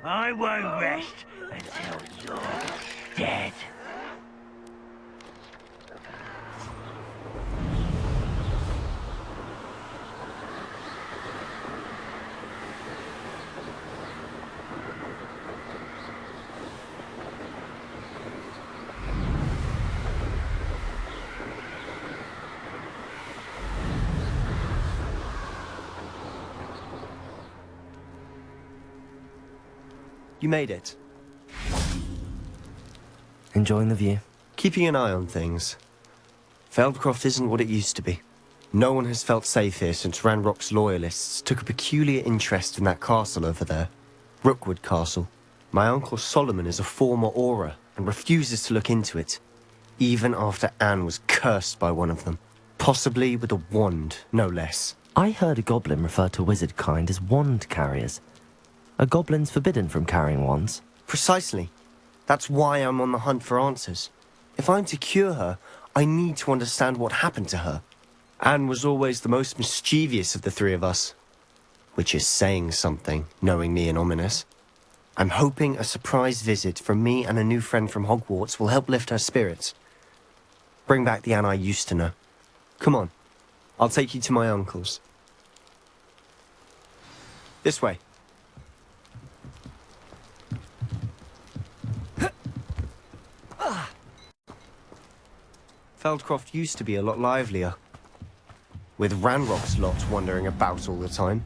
L: I won't rest until you're dead.
R: You made it.
A: Enjoying the view?
R: Keeping an eye on things. Feldcroft isn't what it used to be. No one has felt safe here since Ranrock's loyalists took a peculiar interest in that castle over there. Rookwood Castle. My uncle Solomon is a former Auror and refuses to look into it, even after Anne was cursed by one of them. Possibly with a wand, no less.
A: I heard a goblin refer to wizard kind as wand carriers. Are goblins forbidden from carrying wands?
R: Precisely. That's why I'm on the hunt for answers. If I'm to cure her, I need to understand what happened to her. Anne was always the most mischievous of the three of us. Which is saying something, knowing me and Ominous. I'm hoping a surprise visit from me and a new friend from Hogwarts will help lift her spirits. Bring back the Anne I used to know. Come on. I'll take you to my uncle's. This way. Feldcroft used to be a lot livelier. With Ranrock's lot wandering about all the time,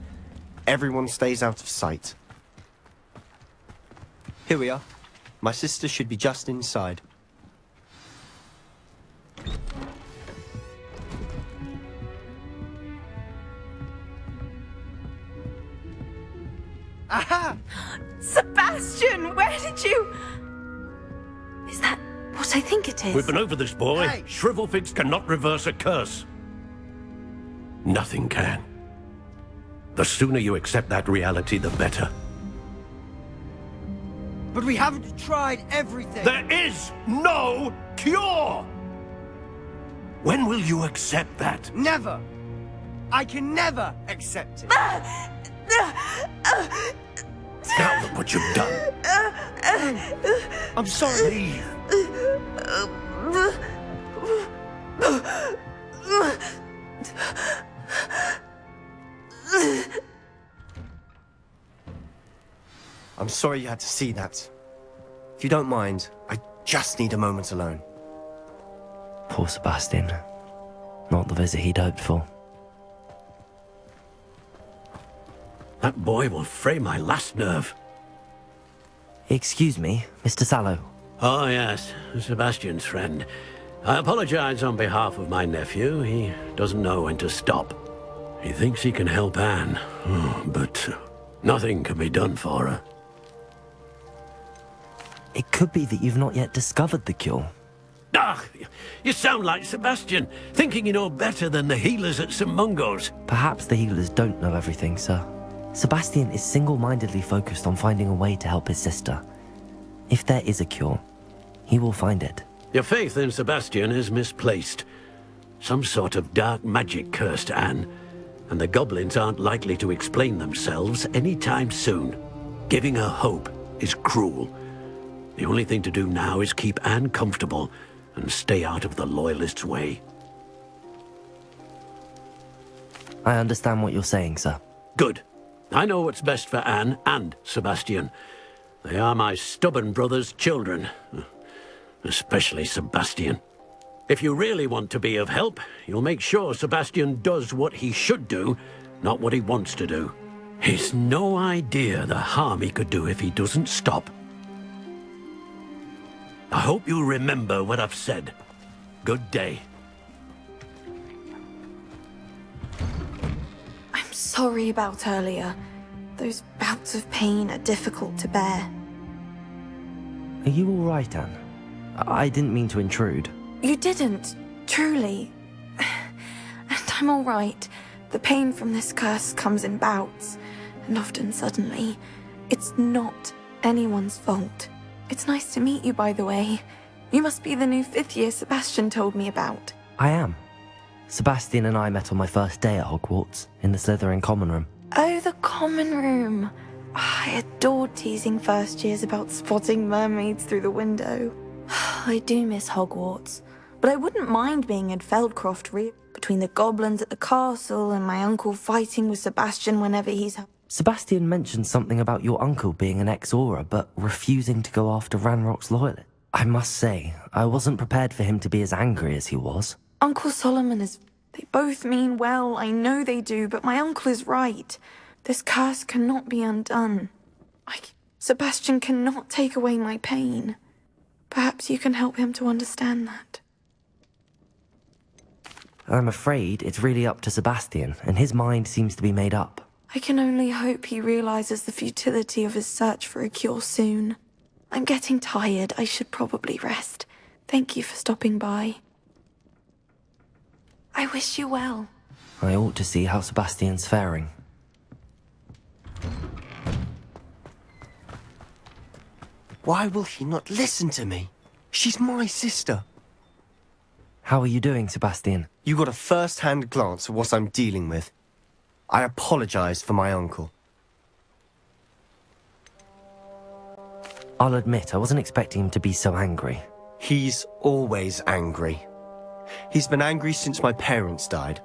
R: everyone stays out of sight. Here we are. My sister should be just inside.
H: Aha! Sebastian, where did you...
J: Is that what I think it is?
L: We've been over this, boy.
H: Hey.
L: Shrivelfigs cannot reverse a curse. Nothing can. The sooner you accept that reality, the better.
H: But we haven't tried everything.
L: There is no cure! When will you accept that?
H: Never. I can never accept it.
L: Now look what you've done.
H: I'm sorry.
L: Leave.
R: I'm sorry you had to see that. If you don't mind, I just need a moment alone.
A: Poor Sebastian. Not the visit he'd hoped for.
L: That boy will fray my last nerve.
A: Excuse me, Mr. Sallow.
L: Oh, yes, Sebastian's friend. I apologize on behalf of my nephew. He doesn't know when to stop. He thinks he can help Anne, but nothing can be done for her.
A: It could be that you've not yet discovered the cure.
L: Ah, you sound like Sebastian, thinking you know better than the healers at St. Mungo's.
A: Perhaps the healers don't know everything, sir. Sebastian is single-mindedly focused on finding a way to help his sister. If there is a cure, he will find it.
L: Your faith in Sebastian is misplaced. Some sort of dark magic cursed Anne, and the goblins aren't likely to explain themselves anytime soon. Giving her hope is cruel. The only thing to do now is keep Anne comfortable and stay out of the Loyalists' way.
A: I understand what you're saying, sir.
L: Good. I know what's best for Anne and Sebastian. They are my stubborn brother's children. Especially Sebastian. If you really want to be of help, you'll make sure Sebastian does what he should do, not what he wants to do. He's no idea the harm he could do if he doesn't stop. I hope you remember what I've said. Good day.
S: I'm sorry about earlier. Those bouts of pain are difficult to bear.
A: Are you all right, Anne? I didn't mean to intrude.
S: You didn't, truly. And I'm all right. The pain from this curse comes in bouts, and often suddenly. It's not anyone's fault. It's nice to meet you, by the way. You must be the new 5th year Sebastian told me about.
A: I am. Sebastian and I met on my first day at Hogwarts, in the Slytherin common room.
S: Oh, the common room. I adored teasing first years about spotting mermaids through the window. I do miss Hogwarts, but I wouldn't mind being in Feldcroft between the goblins at the castle and my uncle fighting with Sebastian whenever he's...
A: Sebastian mentioned something about your uncle being an ex-Auror, but refusing to go after Ranrock's loyalists. I must say, I wasn't prepared for him to be as angry as he was.
S: Uncle Solomon is... They both mean well, I know they do, but my uncle is right. This curse cannot be undone. Sebastian cannot take away my pain. Perhaps you can help him to understand that.
A: I'm afraid it's really up to Sebastian, and his mind seems to be made up.
S: I can only hope he realizes the futility of his search for a cure soon. I'm getting tired. I should probably rest. Thank you for stopping by. I wish you well.
A: I ought to see how Sebastian's faring.
R: Why will he not listen to me? She's my sister.
A: How are you doing, Sebastian?
R: You got a first-hand glance at what I'm dealing with. I apologize for my uncle.
A: I'll admit, I wasn't expecting him to be so angry.
R: He's always angry. He's been angry since my parents died.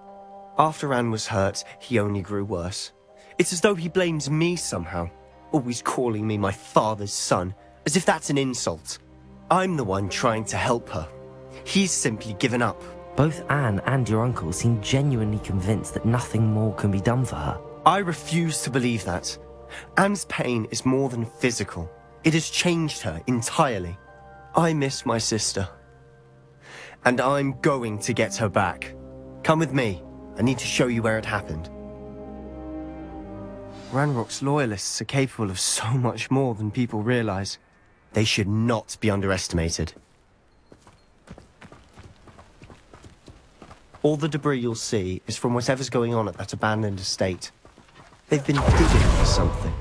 R: After Anne was hurt, he only grew worse. It's as though he blames me somehow, always calling me my father's son, as if that's an insult. I'm the one trying to help her. He's simply given up.
A: Both Anne and your uncle seem genuinely convinced that nothing more can be done for her.
R: I refuse to believe that. Anne's pain is more than physical. It has changed her entirely. I miss my sister. And I'm going to get her back. Come with me. I need to show you where it happened. Ranrock's loyalists are capable of so much more than people realize. They should not be underestimated. All the debris you'll see is from whatever's going on at that abandoned estate. They've been digging for something.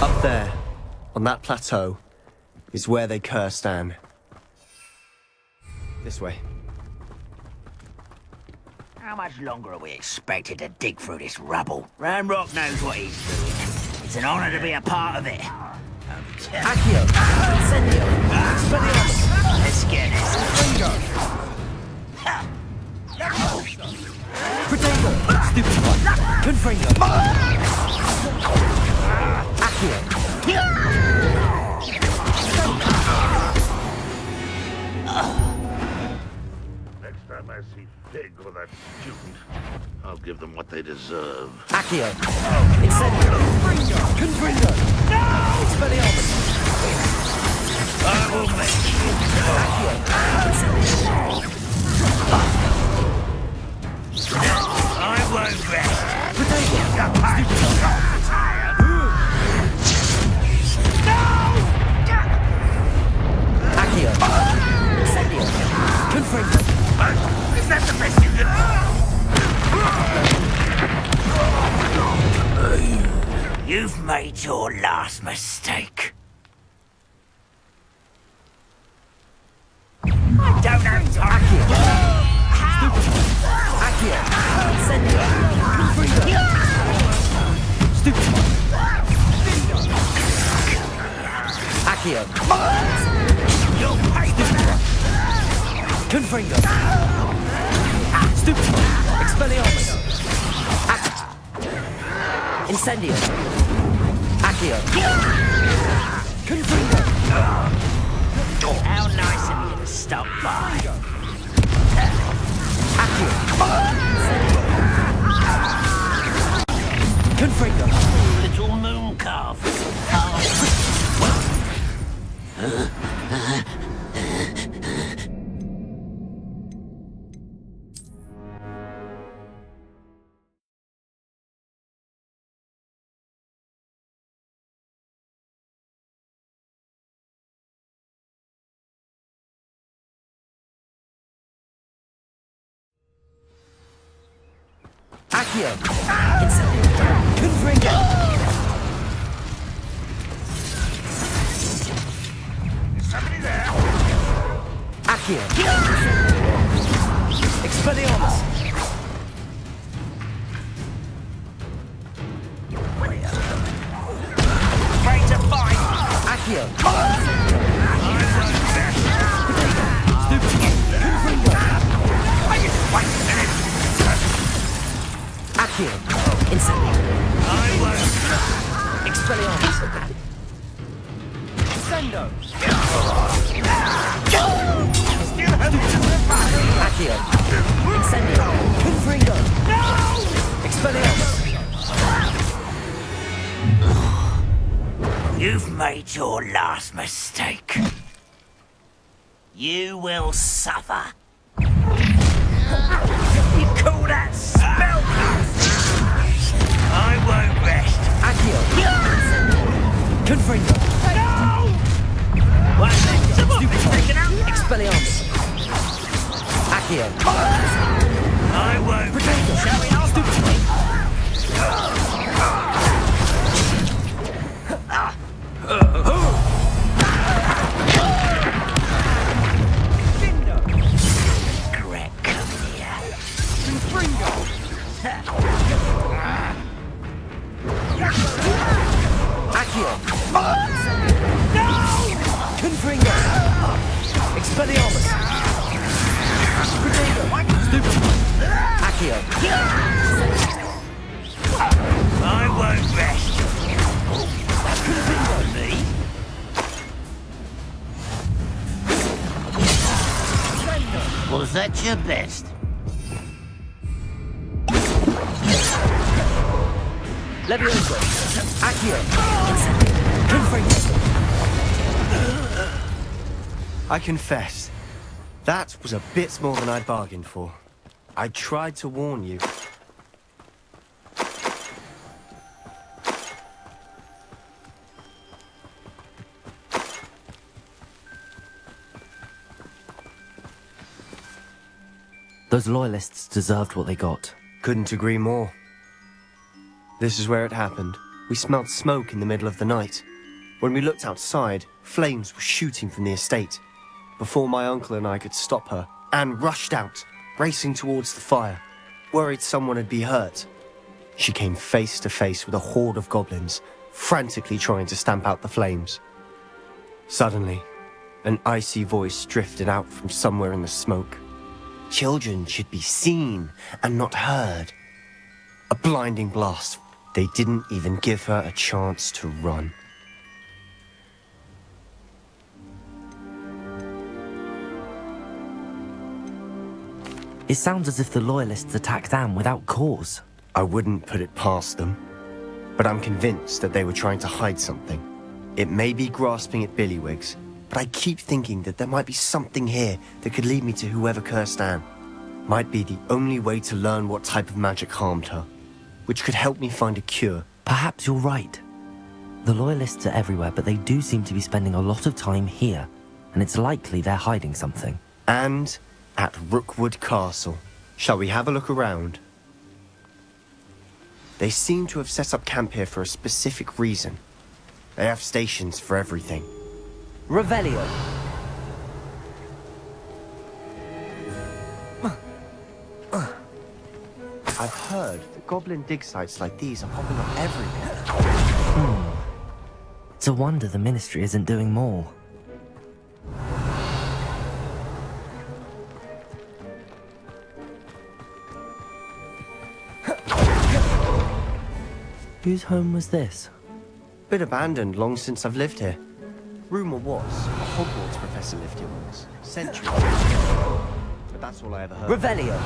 R: Up there, on that plateau, is where they cursed Anne. This way.
B: How much longer are we expected to dig through this rubble? Ranrock knows what he's doing. It's an honor to be a part of it.
A: Accio! Incendio! Expelliarmus!
B: Let's get this.
A: Protego! Stupid one! Confringo! Accio!
N: Next time I see Fig or that student, I'll give them what they deserve.
A: Accio! Incendio! Confringo! No! Expelliarmus!
B: I will make you.
A: Accio!
B: I won't rest.
A: Protego! Accio! Incendio! Confringo!
B: Is that the best you can do? You've made your last mistake. I don't have time.
A: Accio! Incendio! Confringo! Stupid one! Accio!
B: You'll pay for that.
A: Confringo! Stupid one! Expelliarmus! Incendio! Accio! Confringo!
B: How nice of you to stop by.
A: Accio! Confringo!
B: Little moon calf.
A: Accio! Incendio! Confringo!
B: Is somebody there?
A: Accio! Expelliarmus!
B: Afraid to fight?
A: Accio! Accio! Incendio!
B: I won't.
A: Expelliarmus! Sendo! Accio! Incendio! Confringo! No! Expelliarmus!
B: You've made your last mistake. You will suffer. You call that spellcast? I won't rest.
A: Accio! Confringo!
B: No! What's that? Someone's been taken out?
A: Expelliarmus! Accio!
B: I won't rest. Shall we not? Regret coming here.
A: Confringo! Accio!
B: No!
A: Confringo! Expelliarmus! Protego! Stupid! Accio!
B: I won't rest.
A: Confringo!
B: Me? Was that your best?
A: Levioso! Accio! Confringo!
R: I confess, that was a bit more than I'd bargained for. I tried to warn you.
A: Those loyalists deserved what they got.
R: Couldn't agree more. This is where it happened. We smelled smoke in the middle of the night. When we looked outside, flames were shooting from the estate. Before my uncle and I could stop her, Anne rushed out, racing towards the fire, worried someone would be hurt. She came face to face with a horde of goblins, frantically trying to stamp out the flames. Suddenly, an icy voice drifted out from somewhere in the smoke. Children should be seen and not heard. A blinding blast. They didn't even give her a chance to run.
A: It sounds as if the Loyalists attacked Anne without cause.
R: I wouldn't put it past them, but I'm convinced that they were trying to hide something. It may be grasping at Billywigs, but I keep thinking that there might be something here that could lead me to whoever cursed Anne. Might be the only way to learn what type of magic harmed her, which could help me find a cure.
A: Perhaps you're right. The Loyalists are everywhere, but they do seem to be spending a lot of time here, and it's likely they're hiding something.
R: And at Rookwood Castle. Shall we have a look around? They seem to have set up camp here for a specific reason. They have stations for everything.
A: Revelio.
R: I've heard that goblin dig sites like these are popping up everywhere.
A: It's a wonder the Ministry isn't doing more. Whose home was this?
R: Been abandoned long since I've lived here. Rumour was a Hogwarts professor lived here once. Centuries. But that's all I ever heard.
A: Revelio.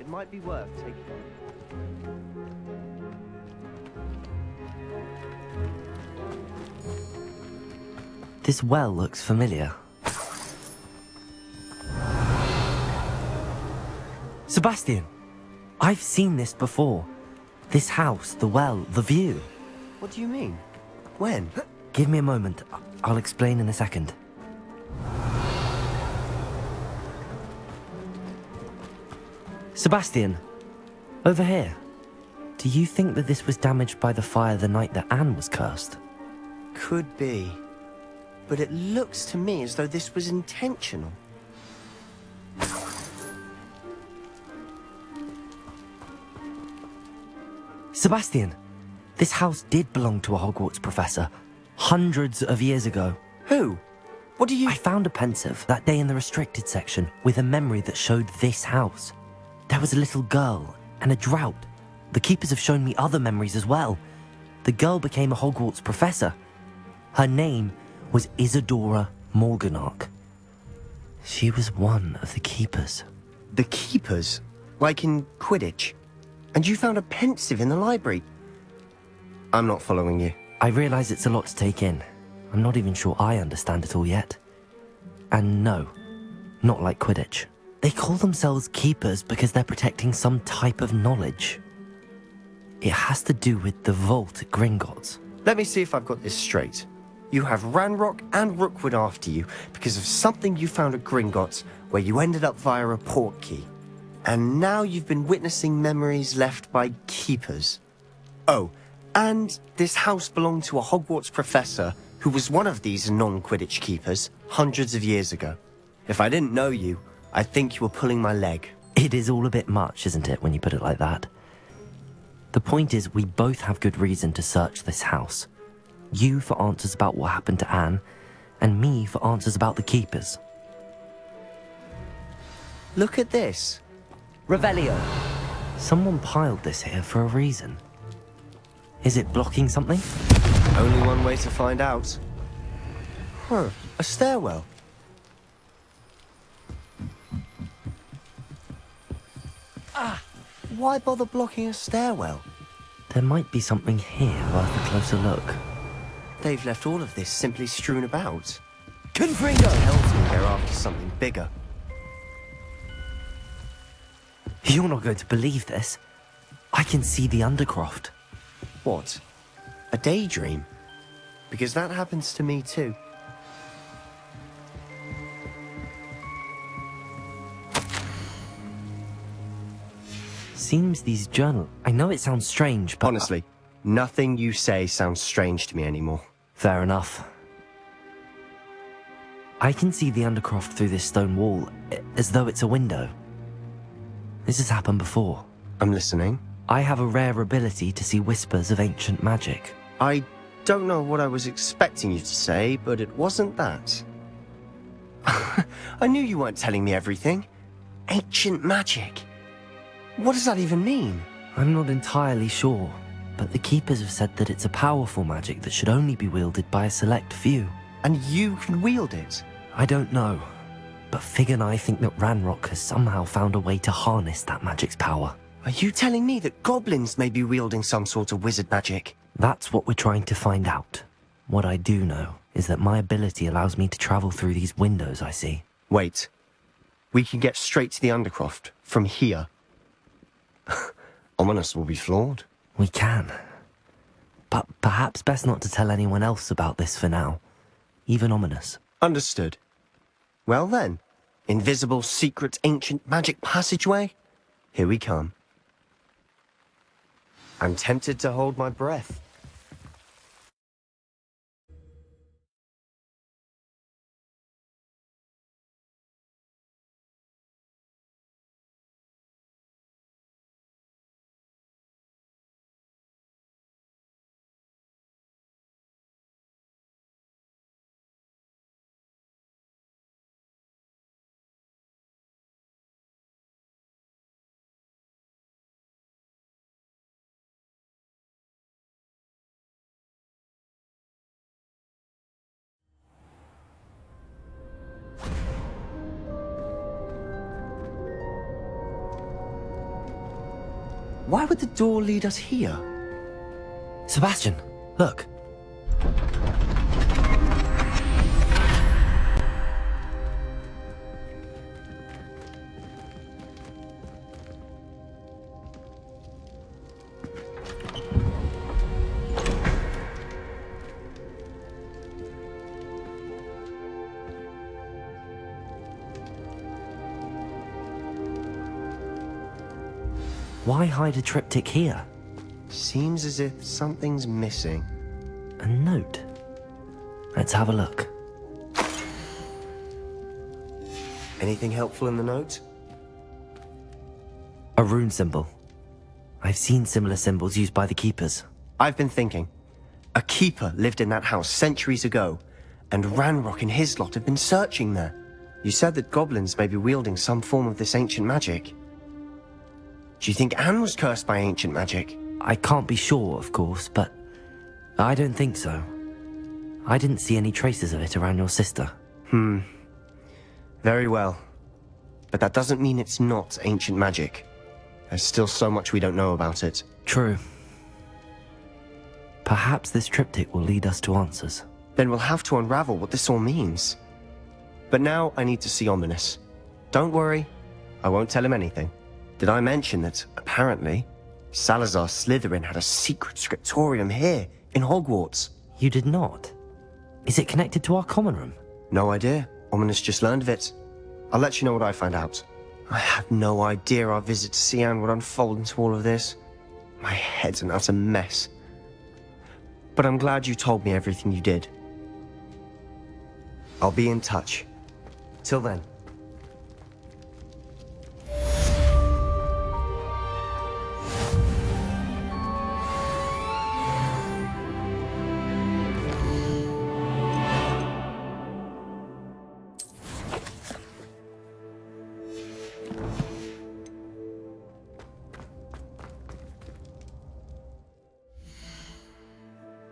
R: It might be worth taking
A: This well looks familiar. Sebastian, I've seen this before. This house, the well, the view.
R: What do you mean? When?
A: Give me a moment. I'll explain in a second. Sebastian, over here. Do you think that this was damaged by the fire the night that Anne was cursed?
R: Could be. But it looks to me as though this was intentional.
A: Sebastian, this house did belong to a Hogwarts professor, hundreds of years ago.
R: Who? What do you...
A: I found a pensive that day in the restricted section with a memory that showed this house. There was a little girl and a drought. The keepers have shown me other memories as well. The girl became a Hogwarts professor. Her name was Isadora Morganach. She was one of the keepers.
R: The keepers? Like in Quidditch? And you found a pensive in the library? I'm not following you.
A: I realise it's a lot to take in. I'm not even sure I understand it all yet. And no, not like Quidditch. They call themselves keepers because they're protecting some type of knowledge. It has to do with the vault at Gringotts.
R: Let me see if I've got this straight. You have Ranrock and Rookwood after you because of something you found at Gringotts where you ended up via a portkey. And now you've been witnessing memories left by keepers. Oh, and this house belonged to a Hogwarts professor who was one of these non-Quidditch keepers hundreds of years ago. If I didn't know you, I'd think you were pulling my leg.
A: It is all a bit much, isn't it, when you put it like that? The point is, we both have good reason to search this house. You for answers about what happened to Anne, and me for answers about the keepers.
R: Look at this.
A: Revelio. Someone piled this here for a reason. Is it blocking something?
R: Only one way to find out. Huh, a stairwell. Why bother blocking a stairwell?
A: There might be something here worth a closer look.
R: They've left all of this simply strewn about.
A: Confringo!
R: Tells me they're after something bigger.
A: You're not going to believe this. I can see the Undercroft.
R: What? A daydream? Because that happens to me too.
A: Seems these journal... I know it sounds strange, but...
R: Honestly, nothing you say sounds strange to me anymore.
A: Fair enough. I can see the Undercroft through this stone wall, as though it's a window. This has happened before.
R: I'm listening.
A: I have a rare ability to see whispers of ancient magic.
R: I don't know what I was expecting you to say, but it wasn't that. I knew you weren't telling me everything. Ancient magic. What does that even mean?
A: I'm not entirely sure, but the Keepers have said that it's a powerful magic that should only be wielded by a select few.
R: And you can wield it?
A: I don't know, but Fig and I think that Ranrock has somehow found a way to harness that magic's power.
R: Are you telling me that goblins may be wielding some sort of wizard magic?
A: That's what we're trying to find out. What I do know is that my ability allows me to travel through these windows I see.
R: Wait. We can get straight to the Undercroft from here. Ominous will be floored.
A: We can. But perhaps best not to tell anyone else about this for now. Even Ominous.
R: Understood. Well then, invisible, secret, ancient magic passageway? Here we come. I'm tempted to hold my breath. Why would the door lead us here?
A: Sebastian, look. Why hide a triptych here?
R: Seems as if something's missing.
A: A note. Let's have a look.
R: Anything helpful in the note?
A: A rune symbol. I've seen similar symbols used by the Keepers.
R: I've been thinking. A Keeper lived in that house centuries ago, and Ranrock and his lot have been searching there. You said that goblins may be wielding some form of this ancient magic. Do you think Anne was cursed by ancient magic?
A: I can't be sure, of course, but I don't think so. I didn't see any traces of it around your sister.
R: Very well. But that doesn't mean it's not ancient magic. There's still so much we don't know about it.
A: True. Perhaps this triptych will lead us to answers.
R: Then we'll have to unravel what this all means. But now I need to see Ominous. Don't worry, I won't tell him anything. Did I mention that, apparently, Salazar Slytherin had a secret scriptorium here, in Hogwarts?
A: You did not? Is it connected to our common room?
R: No idea. Ominous just learned of it. I'll let you know what I find out. I had no idea our visit to Cian would unfold into all of this. My head's an utter mess. But I'm glad you told me everything you did. I'll be in touch. Till then.